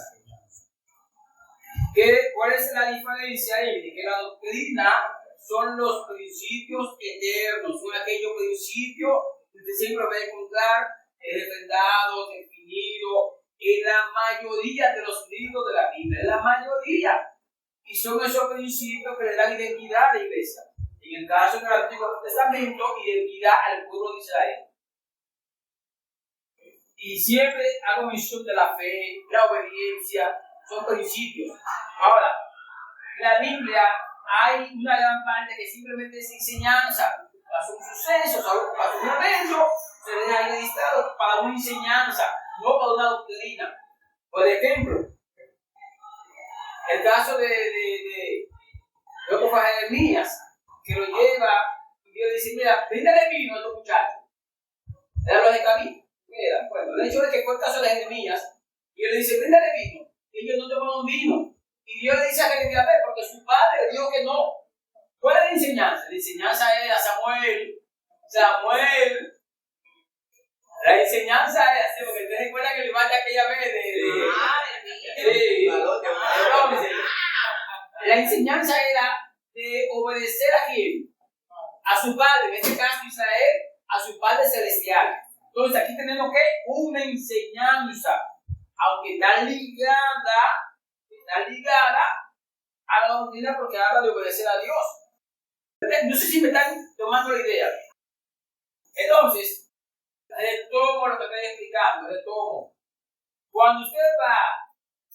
¿Cuál es la diferencia ahí? Que la doctrina son los principios eternos, son aquellos principios que usted siempre va a encontrar refrendados, definidos en la mayoría de los libros de la Biblia, en la mayoría. Y son esos principios que le dan identidad a la iglesia. En el caso del Antiguo Testamento, identidad al pueblo de Israel. Y siempre hago mención de la fe, la obediencia, son principios. Ahora, la Biblia hay una gran parte que simplemente es enseñanza. pasó un suceso, pasó un evento, se le deja registrado para una enseñanza, no para una doctrina. Por ejemplo, el caso de creo que fue Jeremías, que lo lleva y Dios le dice, mira, bríndale vino a estos muchachos. Era los de camino. Mira, bueno, el hecho de que fue el caso de Jeremías, y él le dice, bríndale vino. Y ellos no tomaron vino. Y Dios le dice a Jeremías, porque su padre dijo que no. ¿Cuál es la enseñanza? La enseñanza era Samuel. La enseñanza es así, porque ustedes recuerdan que le manda aquella vez entonces, la enseñanza era de obedecer a quién? A su padre, en este caso Israel, a su padre celestial. Entonces aquí tenemos que una enseñanza, aunque está ligada a la doctrina porque habla de obedecer a Dios. No sé si me están tomando la idea. Entonces, retomo lo que estoy explicando, retomo. Cuando usted va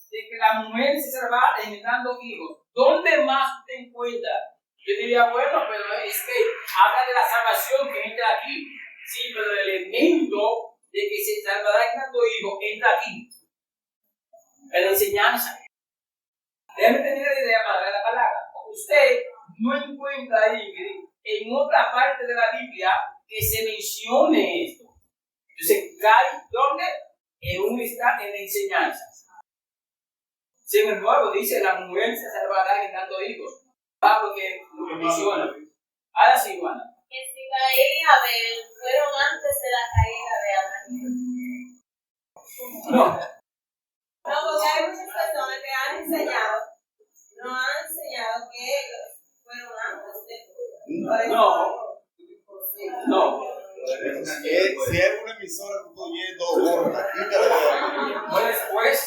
de que la mujer se va engendrando hijos, ¿dónde más usted encuentra? Yo diría, bueno, pero es que habla de la salvación que entra aquí. Sí, pero el elemento de que se salvará engendrando hijos entra aquí. En la enseñanza. Déjeme tener la idea para ver la palabra. Usted no encuentra ahí en otra parte de la Biblia que se mencione esto. Entonces, cae ¿dónde? En la enseñanza. Sin embargo, dice la mujer se salvará engendrando hijos. Pablo que lo menciona. Ahora sí, Juana. Que si Caín y Abel fueron antes de la caída de Adán. No. No, porque hay muchas personas que han enseñado que ellos fueron antes de. No. Si es una emisora que tú oyes 2 horas, Fue después.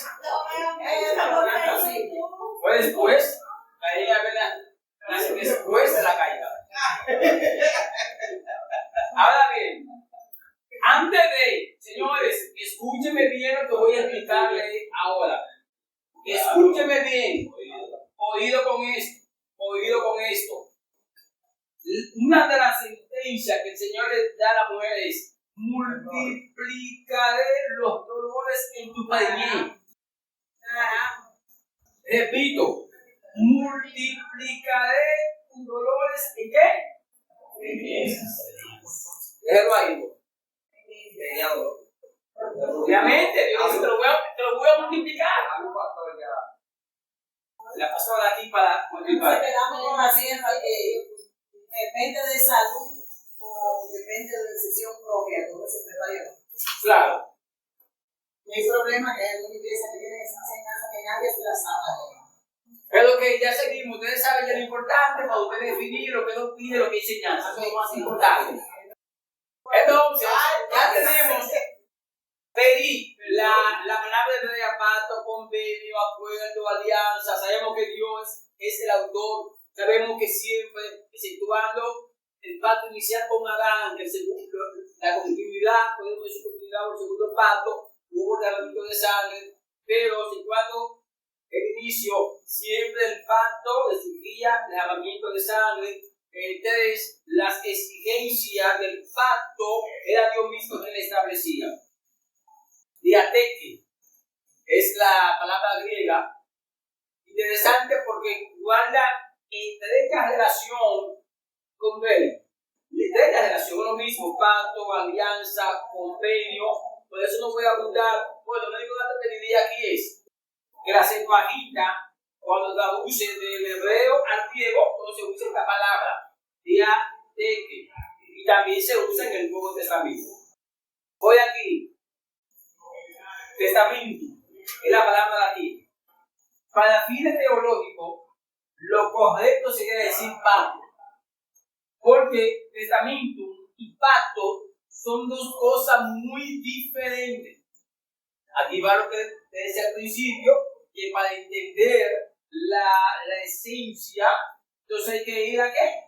Ahí a ver después de la caída. Ahora bien, antes de, señores, escúcheme bien lo que voy a explicarle ahora. Escúcheme bien. Oído con esto. Una de las sentencias que el Señor le da a la mujer es: multiplicaré los dolores en tu padecimiento. Repito, multiplicaré tus dolores en qué? Déjalo ahí. Obviamente, Dios dice, te lo voy a multiplicar. La pastora aquí para multiplicar. Quedamos con la ciencia que depende de salud o depende de decisión propia, todo se prepara. Claro. No hay problema que hay una iglesia que tiene esa enseñanza que nadie se la sabe. Pero que ya seguimos, ustedes saben ya lo importante para ustedes definir lo que es doctrina y lo que es enseñanza, eso es lo más importante. Entonces, ya tenemos pedí la palabra de pacto, convenio, acuerdo, alianza. Sabemos que Dios es el autor. Sabemos que siempre, exceptuando el pacto inicial con Adán, que la continuidad, podemos decir continuidad por el segundo pacto, hubo derramamiento de sangre, pero exceptuando el inicio, siempre el pacto exigía derramamiento de sangre. Entonces, las exigencias del pacto era Dios mismo quien le establecía. Diateke es la palabra griega, interesante porque guarda estrecha relación con él. Estrecha relación, lo mismo, pacto, alianza, convenio. Por eso no voy a abundar. Bueno, lo único que te diría aquí es que la Septuaginta, cuando traduce del hebreo al griego, entonces usa esta palabra, diateke, y también se usa en el Nuevo Testamento. Voy aquí. Testamento es la palabra latina. Para fines teológicos, lo correcto sería decir pacto, porque testamento y pacto son dos cosas muy diferentes. Aquí va lo que decía al principio, que para entender la esencia, entonces hay que ir a ¿qué?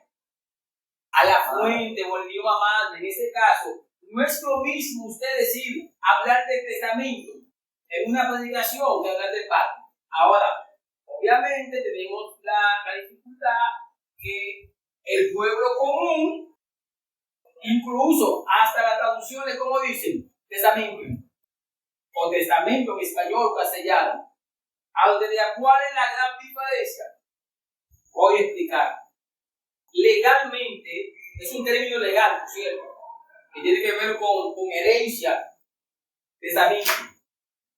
A la fuente o el idioma madre. En este caso, no es lo mismo usted decir, hablar del testamento en una predicación que hablar del pacto. Ahora, obviamente tenemos la dificultad que el pueblo común Incluso hasta las traducciones, como dicen, testamento o testamento en español o castellano, a donde diga cuál es la gran diferencia. Voy a explicar. Legalmente, es un término legal, ¿cierto? Que tiene que ver con herencia, testamento.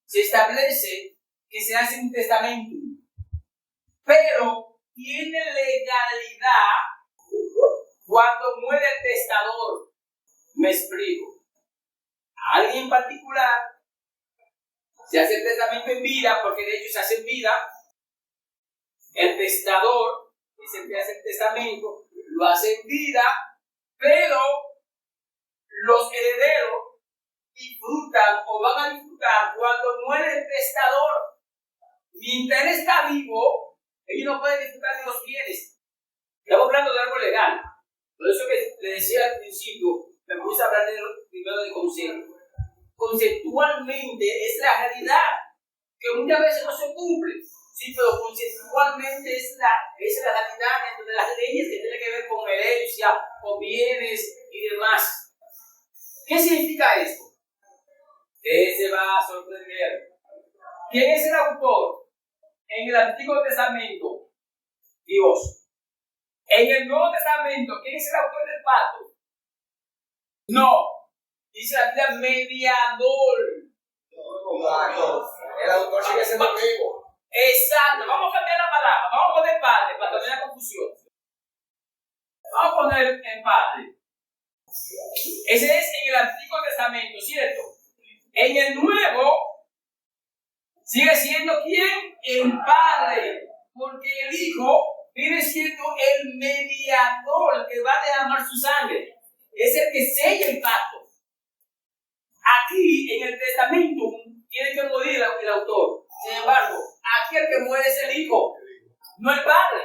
Se establece que se hace un testamento, pero tiene legalidad cuando muere el testador. Me explico. A alguien en particular se hace el testamento en vida, porque de hecho se hace en vida. El testador es el que hace el testamento, lo hace en vida, pero los herederos disfrutan o van a disfrutar cuando muere el testador. Mientras él está vivo, ellos no pueden disfrutar de los bienes. Estamos hablando de algo legal. Por eso que le decía al principio, me puse a hablar primero de concepto. Conceptualmente es la realidad, que muchas veces no se cumple. Sí, pero conceptualmente es la realidad dentro de las leyes que tienen que ver con herencia, con bienes y demás. ¿Qué significa esto? Se va a sorprender. ¿Quién es el autor? En el Antiguo Testamento, Dios. En el Nuevo Testamento, ¿quién es el autor del pacto? No. Dice la Biblia mediador. El autor sigue siendo el mismo. Exacto. Vamos a cambiar la palabra. Vamos a poner padre para que no haya confusión. Vamos a poner en padre. Ese es en el Antiguo Testamento, ¿cierto? En el Nuevo sigue siendo ¿quién? El Padre, porque el Hijo viene siendo el mediador, el que va a derramar su sangre, es el que sella el pacto. Aquí en el testamento tiene que morir el autor. Sin embargo, aquí el que muere es el Hijo, no el Padre.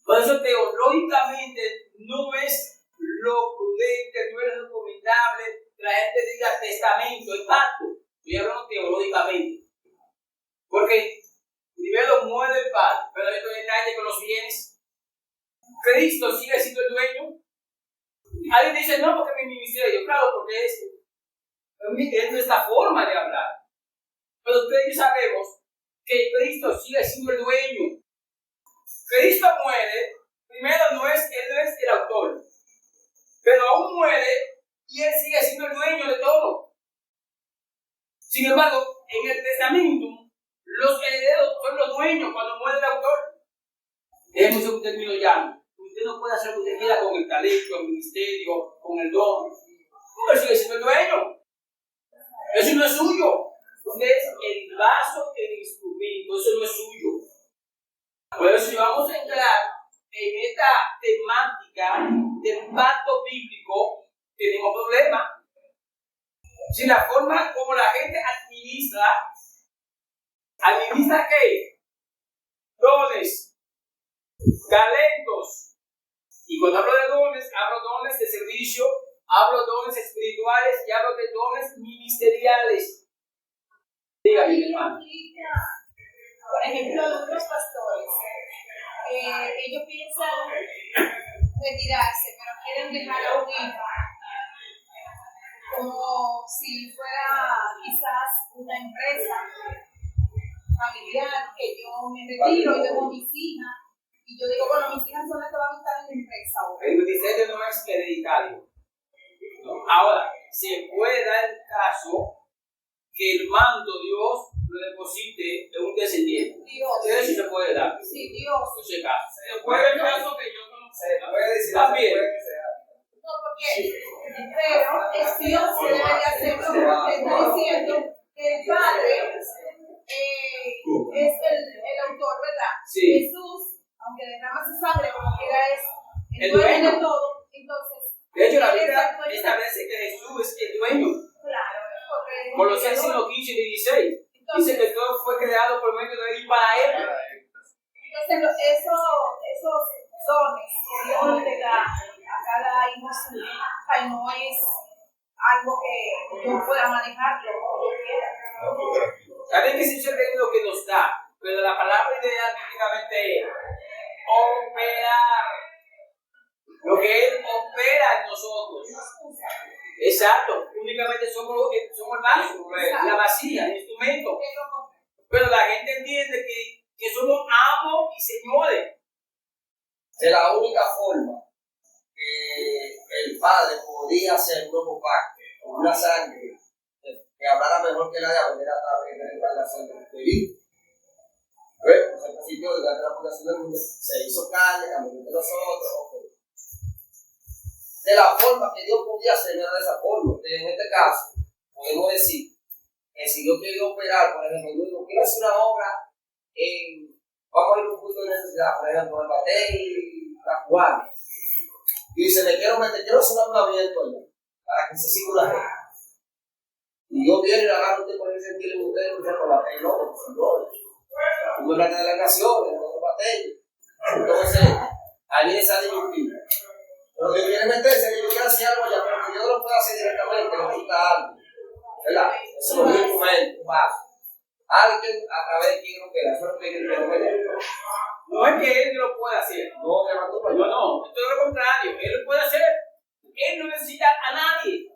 Por eso teológicamente no es lo prudente, no es lo recomendable que la gente diga testamento, el pacto. Estoy hablando teológicamente. Porque primero muere el Padre, pero hay otro detalle con los bienes. Cristo sigue siendo el dueño. Alguien dice, no, porque mi ministerio, claro, porque es nuestra forma de hablar. Pero ustedes y yo sabemos que Cristo sigue siendo el dueño. Cristo muere, primero él no es el autor, pero aún muere y él sigue siendo el dueño de todo. Sin embargo, en el testamento, los herederos son los dueños cuando muere el autor. Déjeme usar un término llano. Usted no puede hacer lo que usted quiera con el talento, el ministerio, con el don. Porque sigue siendo el dueño. Eso no es suyo. Usted es el vaso, el instrumento. Eso no es suyo. Por eso, si vamos a entrar en esta temática del pacto bíblico, tenemos problemas. Si la forma como la gente ¿administra qué? Dones, talentos. Y cuando hablo de dones, hablo dones de servicio, hablo dones espirituales y hablo de dones ministeriales. Dígame, hermano. Por ejemplo, algunos pastores, ellos piensan retirarse, pero quieren dejar a un hijo como si fuera quizás una empresa familiar, que yo me retiro y dejo a mis hijas, y yo digo, bueno, mis hijas son las que van a estar en la empresa ahora. El ministerio no es hereditario. No. Ahora, se puede dar el caso que el mando Dios lo deposite en un descendiente. Dios. Eso se puede dar. Sí, Dios. Ese caso. Se puede el caso que yo conozco. Se puede decir también. No, porque pero es Dios que debería hacerlo, porque está diciendo que el Padre es el autor, ¿verdad? Sí. Jesús, aunque derrama su sangre, como quiera es El dueño dueño. de todo. Entonces, De hecho, la Biblia exacto, establece que Jesús es el dueño. claro, porque Colosenses 1:15 y 16. Dice que todo fue creado por medio de él y para él. entonces esos dones que Dios le da a cada hijo suyo, no es algo que yo pueda manejarlo como yo quiera. Saben que ese es el término que nos da, pero la palabra ideal bíblicamente es operar. Lo que Él opera en nosotros. Exacto. Únicamente somos el vaso, la vasija, el instrumento. Pero la gente entiende que somos amos y señores. De la única forma que el Padre podía hacer un nuevo pacto, con una sangre que hablara mejor que la de Abel, era a través de la encarnación del Hijo. Pues al principio de la fundación del mundo se hizo carne, cambió de nosotros. Okay. De la forma que Dios podía hacer, no era de esa forma. En este caso, podemos decir que si Dios quería operar, por ejemplo, yo digo, quiero hacer una obra vamos a ir a un punto de necesidad, por ejemplo, el batey, la cubana. Y dice, quiero hacer un abierto allá, para que se siga una red. Y Dios viene y le agarra usted por el sentir en usted, y no batey, no, señores. Tú hablas de las naciones, no de batey. Entonces, ahí viene esa disyuntiva. Pero que quiere meterse, que yo quiero hacer algo allá, pero que yo no lo puedo hacer directamente, necesita algo. ¿Verdad? Eso es lo mismo, un vaso. Alguien a través de quien opera, eso es lo que yo quiero ver. No es que Él lo pueda hacer. No, que no, Yo no, esto es lo contrario. Él lo puede hacer. Él no necesita a nadie.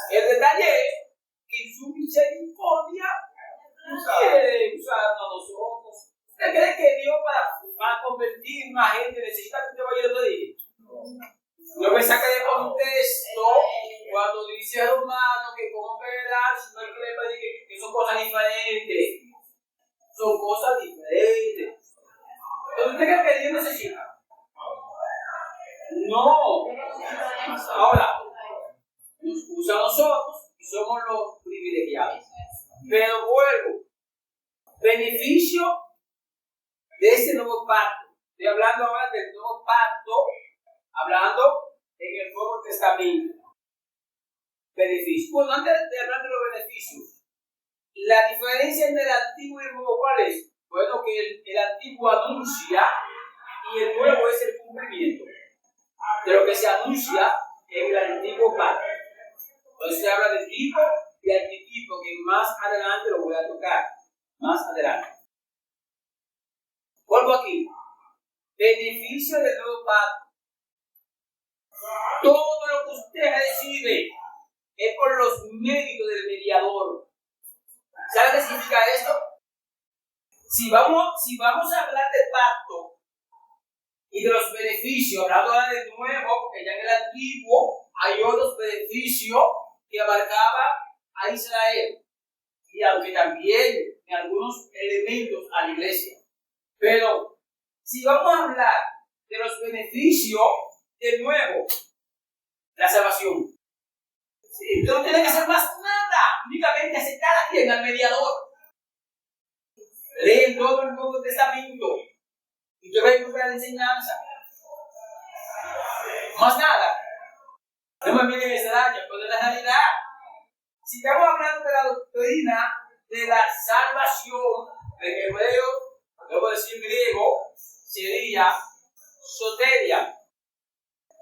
El detalle es que en su misericordia quiere usarnos a nosotros. ¿Usted cree que Dios para convertir más gente necesita que usted vaya a lo dije? No me saca de contexto cuando dice a Romano que cómo operar, si no hay que decir que son cosas diferentes. Son cosas diferentes. ¿Usted cree que Dios necesita? No. Ahora, nos usa a nosotros y somos los privilegiados. Pero vuelvo. Beneficio de este nuevo pacto. Estoy hablando ahora del nuevo pacto, hablando en el Nuevo Testamento. Beneficio. Bueno, antes de hablar de los beneficios, la diferencia entre el antiguo y el nuevo, ¿cuál es? Bueno, que el antiguo anuncia y el nuevo es el cumplimiento de lo que se anuncia en el antiguo pacto. Entonces se habla de tipo y antitipo, que más adelante lo voy a tocar. Más adelante. Vuelvo aquí. Beneficio del nuevo pacto. Todo lo que usted recibe es por los méritos del mediador. ¿Sabe qué significa esto? Si vamos a hablar de pacto y de los beneficios, hablando ahora del nuevo, porque ya en el antiguo hay otros beneficios que abarcaba a Israel, y aunque también en algunos elementos a la iglesia. Pero si vamos a hablar de los beneficios del nuevo, la salvación. Sí, usted no tiene que hacer más nada, únicamente aceptar a quien, al mediador. Leen todo el Nuevo Testamento y usted va a encontrar la enseñanza. Más nada. No me miren extraño, pero es la realidad. Si estamos hablando de la doctrina de la salvación, en hebreo, luego decir griego, sería soteria,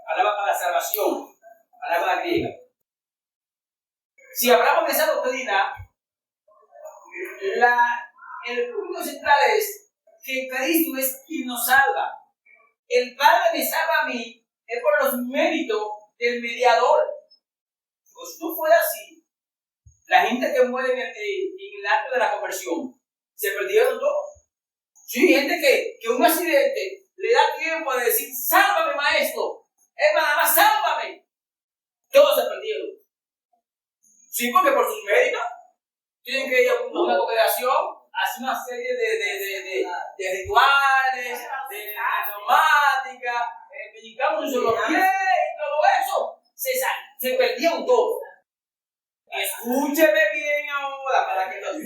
palabra para la salvación, palabra griega. Si hablamos de esa doctrina, el punto central es que Cristo es quien nos salva. El Padre me salva a mí es por los méritos del mediador. Pues no fue así. La gente que muere en el acto de la conversión, se perdieron todos. Sí, gente que un accidente le da tiempo de decir, sálvame maestro, nada más sálvame. Todos se perdieron. Sí, porque por sus méritos tienen que ir a una congregación, hacer una serie de rituales, de neumática, predicamos un solo pie y todo eso. Se perdieron todos. Escúcheme bien ahora, para que los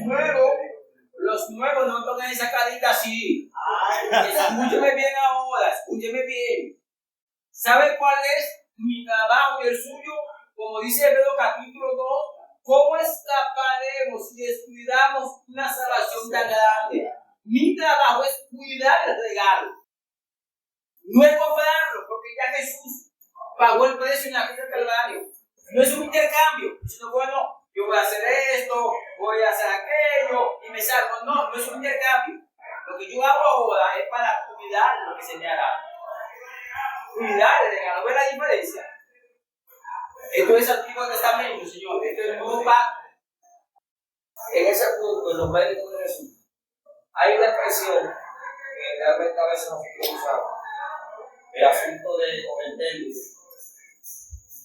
nuevos no pongan esa carita así. Escúcheme bien ahora, escúcheme bien. ¿Sabe cuál es mi trabajo y el suyo? Como dice Hebreos capítulo 2, ¿cómo escaparemos si descuidamos una salvación tan grande? Mi trabajo es cuidar el regalo. No es comprarlo, porque ya Jesús pagó el precio en la cruz del Calvario. No es un intercambio, sino bueno, yo voy a hacer esto, voy a hacer aquello y me salvo. No, no es un intercambio. Lo que yo hago ahora es para cuidar lo que se me ha dado. cuidar el regalo. ¿Ven la diferencia? Esto es Antiguo Testamento, Señor. Esto es el nuevo pacto. En ese punto, en los méritos de Jesús, hay una expresión que realmente a veces nosotros usamos. El asunto de el término.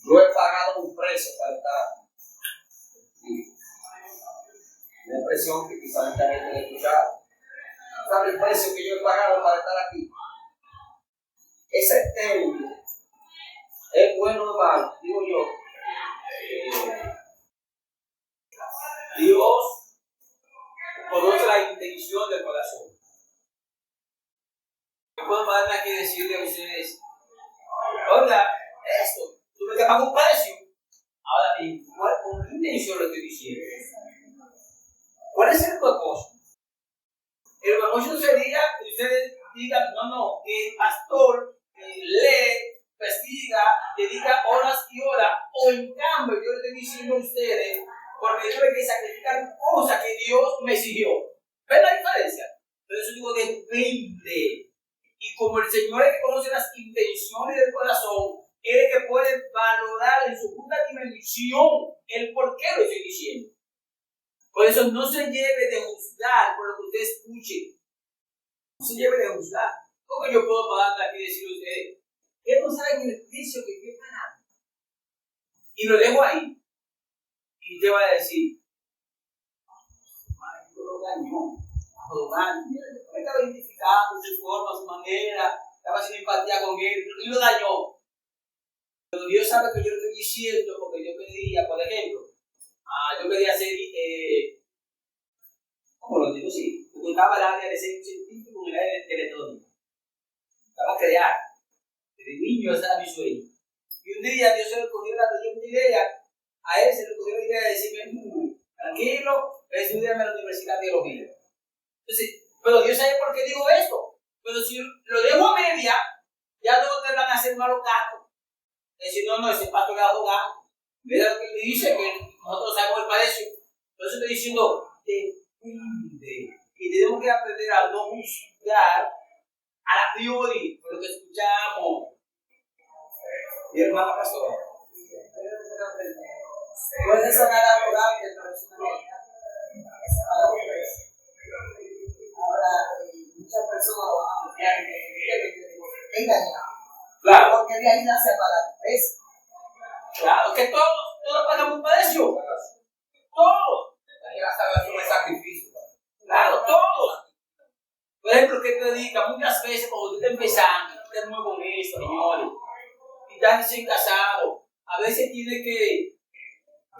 Yo he pagado un precio para estar aquí. Una expresión que quizás mucha gente ha escuchado. ¿Sabe el precio que yo he pagado para estar aquí? Ese término es bueno o malo, digo yo. Dios conoce la intención del corazón. Yo puedo mandarme aquí y decirle a ustedes, oiga, esto, tuve que pagar un precio. Ahora bien, ¿con qué intención lo estoy diciendo? ¿Cuál es el propósito? El propósito sería que ustedes digan, no, que el pastor lee, investiga, dedica horas y horas, o en cambio yo le estoy diciendo a ustedes, porque yo tuve que sacrificar cosas que Dios me exigió. ¿Ven la diferencia? Entonces yo digo, depende. Y como el Señor es que conoce las intenciones del corazón, Él es que puede valorar en su justa dimensión el por qué lo estoy diciendo. Por eso no se lleve de juzgar por lo que usted escuche. No se lleve de juzgar. ¿Cómo yo puedo pagar aquí y decirle a ustedes? Él no sabe el precio que yo he pagado. Y lo dejo ahí. Y usted va a decir, yo lo dañó. Me estaba identificando su forma, su manera, estaba haciendo empatía con él, y lo dañó. Pero Dios sabe que yo lo estoy diciendo porque yo quería, por ejemplo, yo quería hacer, ¿cómo lo digo? Sí, me gustaba el área de ser científico en el área de electrónica. Estaba a crear. Desde niño ese era mi sueño. Y un día Dios se le ocurrió la idea, a él se le ocurrió la idea de decirme, tranquilo, estudiame en la Universidad de Teología. Entonces, pero Dios sabe por qué digo esto. Pero si lo dejo a media, ya luego te van a hacer malo caso. Es decir, no, ese pastor le ha jugado. Mira lo que le dice, que nosotros sabemos el precio. Entonces estoy diciendo, depende. Y tenemos que aprender a no juzgar a la priori por lo que escuchamos. Mi hermana pastora. Puede sonar arrogante, pero es una realidad. Ahora, muchas personas van a buscar que engañar. Claro. Porque de ahí nace pagar un precio. Claro, que todos pagamos un precio. Todos. La salvación es sacrificio. Claro, todos. Por ejemplo, que predica muchas veces cuando usted está empezando, usted es nuevo en eso, señores, y está recién casado, a veces tiene que,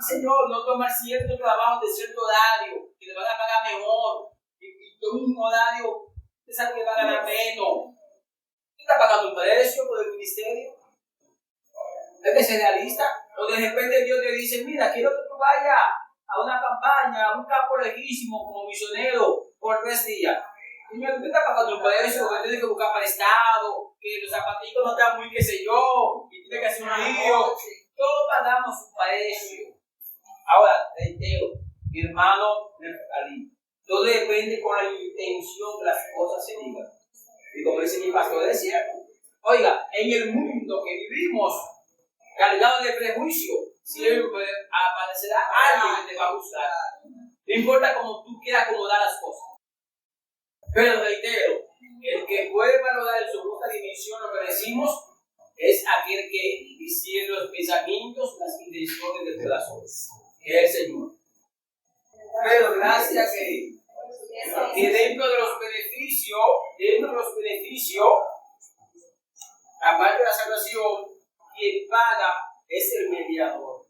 Señor, no tomar cierto trabajo de cierto horario, que le van a pagar mejor, y todo un horario, usted sabe que va a ganar menos. ¿Usted está pagando un precio por el ministerio? Hay que ser realista. O de repente Dios te dice, mira, quiero que tú vayas a una campaña, a un campo lejísimo como misionero por 3 días. Señor, tú estás pagando un precio, porque tienes que buscar prestado, que los zapatillos no están muy qué sé yo, y tienes que hacer un lío. Todos pagamos un precio. Ahora, reitero, mi hermano Ali, todo depende con la intención que las cosas se digan. Y como dice mi pastor, es cierto. Oiga, en el mundo que vivimos, cargado de prejuicio, siempre aparecerá alguien que te va a gustar. No importa cómo tú quieras acomodar las cosas. Pero reitero, el que puede valorar en su justa dimensión lo que decimos es aquel que discierne los pensamientos, las intenciones del corazón, que es el Señor. Pero gracias que dentro de los beneficios, aparte de la salvación, quien paga es el mediador.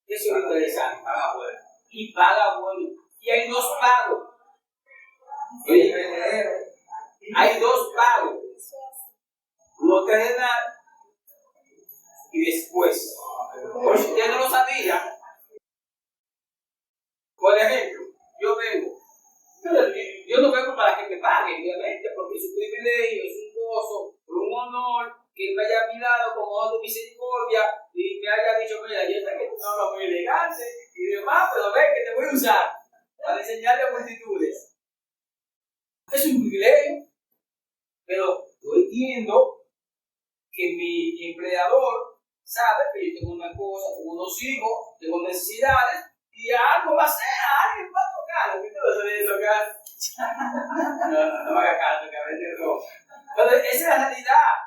Eso es lo interesante. Paga bueno. Y paga bueno. Y hay 2 pagos. Hay 2 pagos. Lo terrenal y después. Por si usted no lo sabía, por ejemplo, yo vengo. Yo no vengo para que me paguen, obviamente, porque es un privilegio, es un gozo, es un honor que me haya mirado con ojos de misericordia y me haya dicho, mira, yo sé que tú no hablas muy elegante y demás, pero ven que te voy a usar para enseñarle a multitudes. Es un privilegio, pero yo entiendo que mi empleador sabe que yo tengo una esposa, tengo unos hijos, tengo necesidades y algo va a hacer, alguien va a tocar. ¿Qué te va a salir de tocar? No me haga caso, que a veces no. Pero esa es la realidad.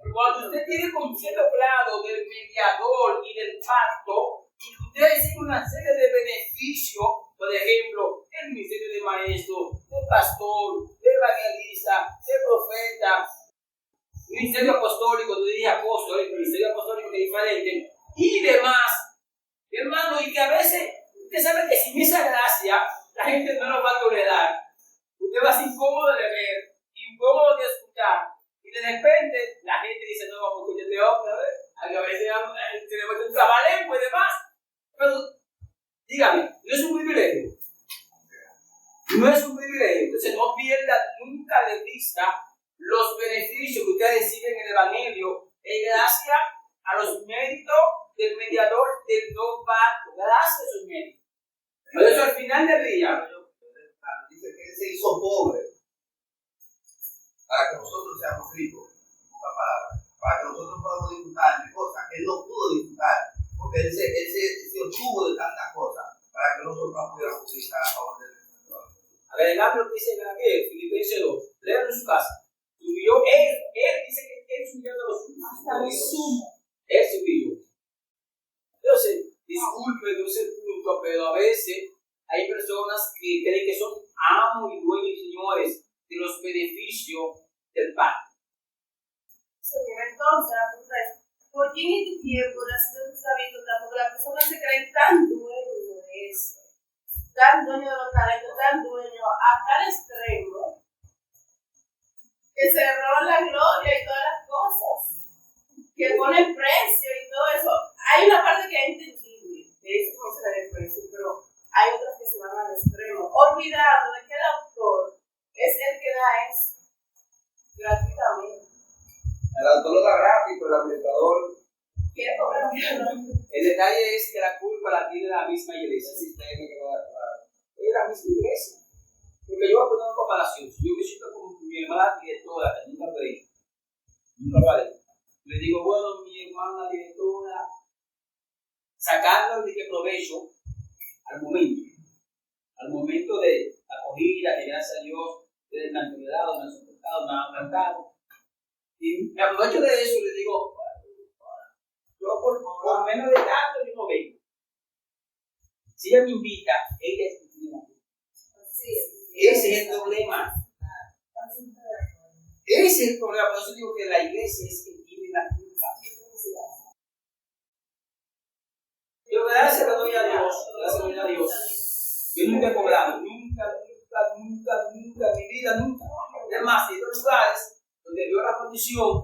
Cuando usted tiene concepto claro del mediador y del pacto, y usted recibe una serie de beneficios, por ejemplo, el ministerio de maestro, del pastor, del evangelista, del profeta, ministerio apostólico, tú dices apóstol, el ministerio apostólico que es diferente, y demás, hermano, y que a veces, usted sabe que sin esa gracia, la gente no lo va a tolerar. Usted va a ser incómodo de ver, incómodo de escuchar, y de repente la gente dice, no, vamos a escuchar este hombre, a veces tenemos un trabalengo y demás. Pero, dígame, ¿no es un privilegio? No es un privilegio. Entonces no pierda nunca de vista los beneficios que usted recibe en el Evangelio en gracia a los méritos del mediador del nuevo pacto. Gracias a sus méritos. Por eso al final del día, dice que él se hizo pobre para que nosotros seamos ricos, para que nosotros podamos disfrutar de cosas que él no pudo disfrutar, porque él se obtuvo de tantas cosas para que nosotros pudiéramos utilizar a favor de él. agregando lo que dice en Filipenses 2, léalo en su casa. Subió, él dice que él subió de los sumos. Hasta lo sumo. Él subió. Entonces, disculpe, no es el punto, pero a veces hay personas que creen que son amos y dueños y señores de los beneficios del pacto. Señor, entonces, la pregunta es, ¿por qué en este tiempo la situación está viendo tanto que las personas se creen tan dueños de eso? Tan dueños de los talentos, tan dueños a tal extremo que se roban la gloria y todas las cosas, que ponen precio y todo eso. Hay una parte que es entendible, de eso no se da el precio, pero hay otras que se van al extremo, olvidando de que el autor es el que da eso gratuitamente. El autor lo da rápido, el administrador Quiere cobrar un dinero. El detalle es que la culpa la tiene la misma iglesia. Es la misma iglesia. Porque yo voy a poner una comparación. Si yo me siento como mi hermana directora, que nunca lo he hecho, nunca lo haré. Le digo, bueno, mi hermana directora, sacarle de provecho al momento de acogida, que gracias a Dios, ustedes me han cuidado, me han soportado, me han cantado. Y me aprovecho de eso y le digo, yo por menos de tanto yo no vengo. Si ella me invita, ella es mi prima. Ese es el problema. Ese es el problema. Por eso digo que la iglesia es quien tiene la culpa. Yo gracias le doy a Dios. Yo nunca he cobrado, nunca en mi vida, nunca. Además, hay otros lugares donde veo la condición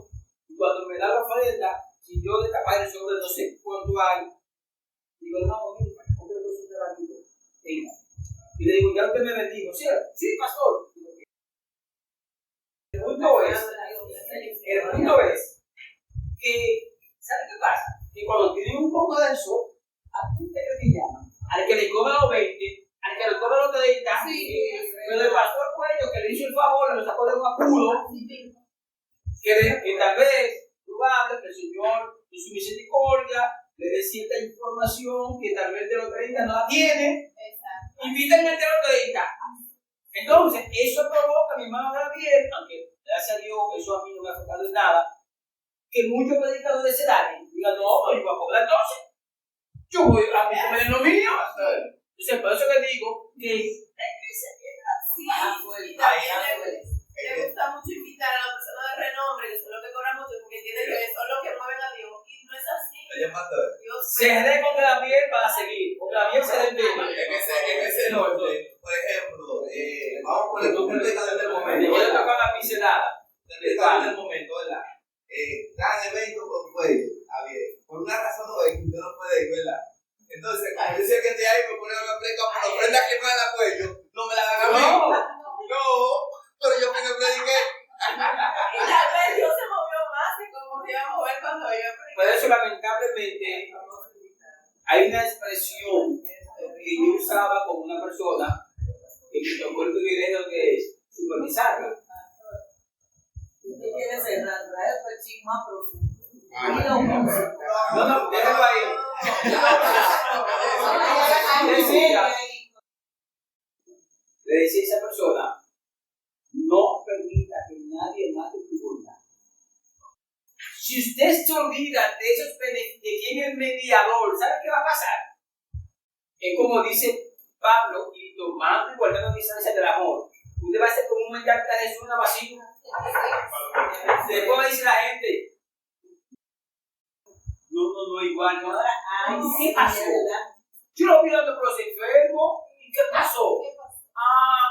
y cuando me da la ofrenda, si yo de tapar el sobre no sé cuánto hay, digo, hermano, mira, compré 2 terranitos, venga. Y le digo, ya usted me bendijo, ¿sí? Sí, pastor. El punto es que, ¿sabe qué pasa? Que cuando tienen un poco de eso, ¿a quién te cree que llaman? Al que le cobra los 20, al que le cobra los 30, pero el pastor Cuello, que le hizo el favor, lo sacó de un apuro, que tal vez probable que el Señor, en su misericordia, le dé cierta información que tal vez de los 30 no la tiene. Invítenme al de los 30. Entonces, eso provoca, mi hermano Gabriel, aunque gracias a Dios eso a mí no me ha afectado en nada, que muchos predicadores se dan y digan, no, yo voy a cobrar entonces. Yo voy a comer lo mío. Entonces, por eso que digo que la iglesia tiene Me gusta mucho invitar a las personas de renombre, que son los que cobran mucho, porque entienden que son los que mueven a Dios. Y no es así. Dios cerré con Gabriel para seguir. Con Gabriel se le entiende. en ese norte, por ejemplo, vamos por el predicador del momento. Yo le toco la pincelada. El predicador del momento, ¿verdad? Gran evento con Cuello, Javier. Por una razón o que usted no puede ir, ¿verdad? Entonces, como dice que te hay, me pone una ofrenda quemada a Cuello, no me la dan a mí. No, pero yo me prediqué. Y tal vez Dios se movió más de como se iba a mover cuando iba a predicar. Por eso, lamentablemente, hay una expresión que yo usaba con una persona que me tocó el privilegio de supervisarla. quiere cerrar, trae otro chisme más profundo. No, déjalo ahí. Le decía a esa persona, no permita que nadie mate tu voluntad. Si usted se olvida de quién es el mediador, ¿sabe qué va a pasar? Es como dice Pablo, y tomando y guardando distancia del amor. Usted va a ser como un mental de Jesús en una vasija. Después dice la gente, no, igual, no. ¿Qué pasó? Yo lo vi dando por los enfermos. ¿Y qué pasó?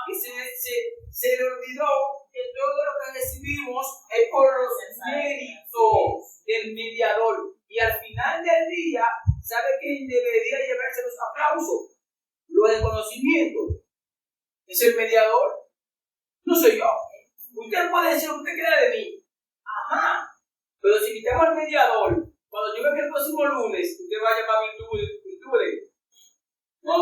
Que se le olvidó que todo lo que recibimos es por los méritos del mediador. Y al final del día, ¿sabe quién debería llevarse los aplausos? Los reconocimientos. Es el mediador. No soy yo. Usted puede decir lo que usted quiera de mí. Ajá. Pero si quitamos al mediador, cuando yo vea el próximo lunes, usted va a llamar virtudes. No.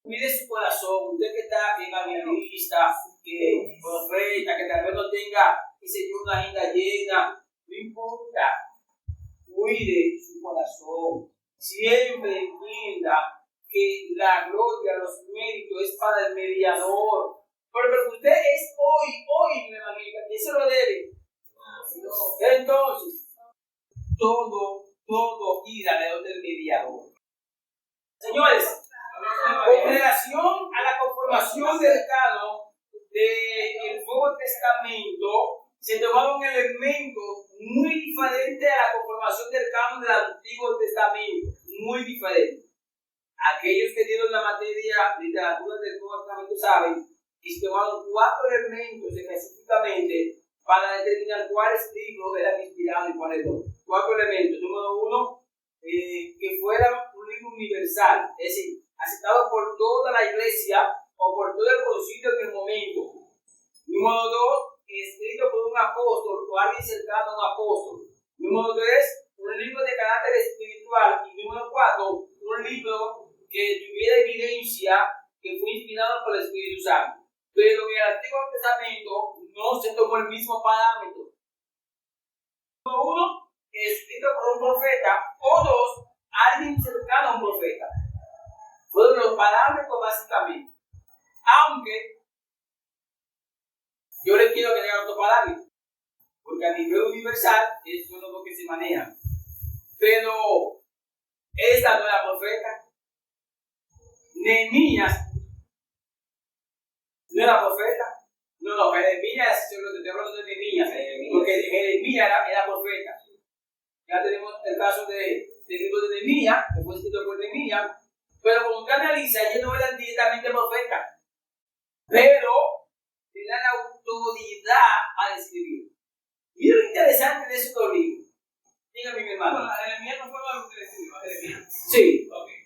Mire su corazón, usted que está bien evangelista, que profeta, que tal vez no tenga, qué sé yo, una agenda llena, no importa. Cuide su corazón. Siempre entienda que la gloria, los méritos es para el mediador. Pero usted es hoy, mi evangelista, ¿quién se lo debe? Entonces, todo gira alrededor del mediador. Señores, con relación a la conformación del canon del Nuevo Testamento, se tomaron elementos muy diferentes a la conformación del canon del Antiguo Testamento, muy diferentes. Aquellos que dieron la materia literatura del Nuevo Testamento saben que se tomaron 4 elementos específicamente para determinar cuáles libros eran inspirados y cuáles no. 4 elementos. Número 1, que fuera un libro universal, es decir, aceptado por toda la iglesia o por todo el concilio en el momento. Número 2, escrito por un apóstol o alguien cercano a un apóstol. Número 3, un libro de carácter espiritual. Y número 4, un libro que tuviera evidencia que fue inspirado por el Espíritu Santo. Pero en el Antiguo Testamento no se tomó el mismo parámetro. Número 1, escrito por un profeta, o 2, alguien cercano a un profeta. Fueron los parámetros básicamente. Aunque yo le quiero agregar otro parámetro, porque a nivel universal es uno de los que se manejan. Pero esta no era profeta. Nehemías no era profeta. No, Jeremías, yo te estoy hablando de Nehemías, porque Jeremías era profeta. Ya tenemos el caso del libro de Nehemías, que fue escrito por Nehemías, pero cuando usted analiza, ellos no eran directamente profetas, pero tenían la autoridad a escribir. Mira lo interesante de esos 2 libros. Dígame, mi hermano. Jeremías no fue lo que escribió, Jeremías. Sí. Okay.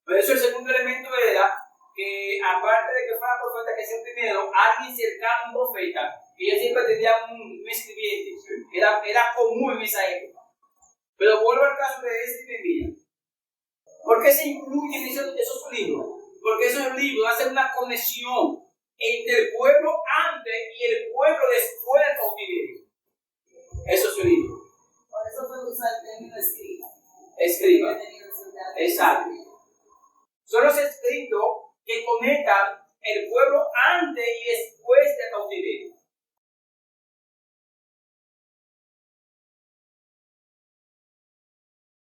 Por eso el segundo elemento era que, aparte de que fuera profeta, que sea el primero, alguien cercano a un profeta, que ellos siempre tenían un escribiente. Era común en esa época. Pero vuelvo al caso de Nehemías. ¿Por qué se incluyen esos libros? Porque esos libros hacen una conexión entre el pueblo antes y el pueblo después del cautiverio. Esos libros. Por eso puedo usar el término escriba. Escriba. Exacto. Son los escritos que conectan el pueblo antes y después del cautiverio.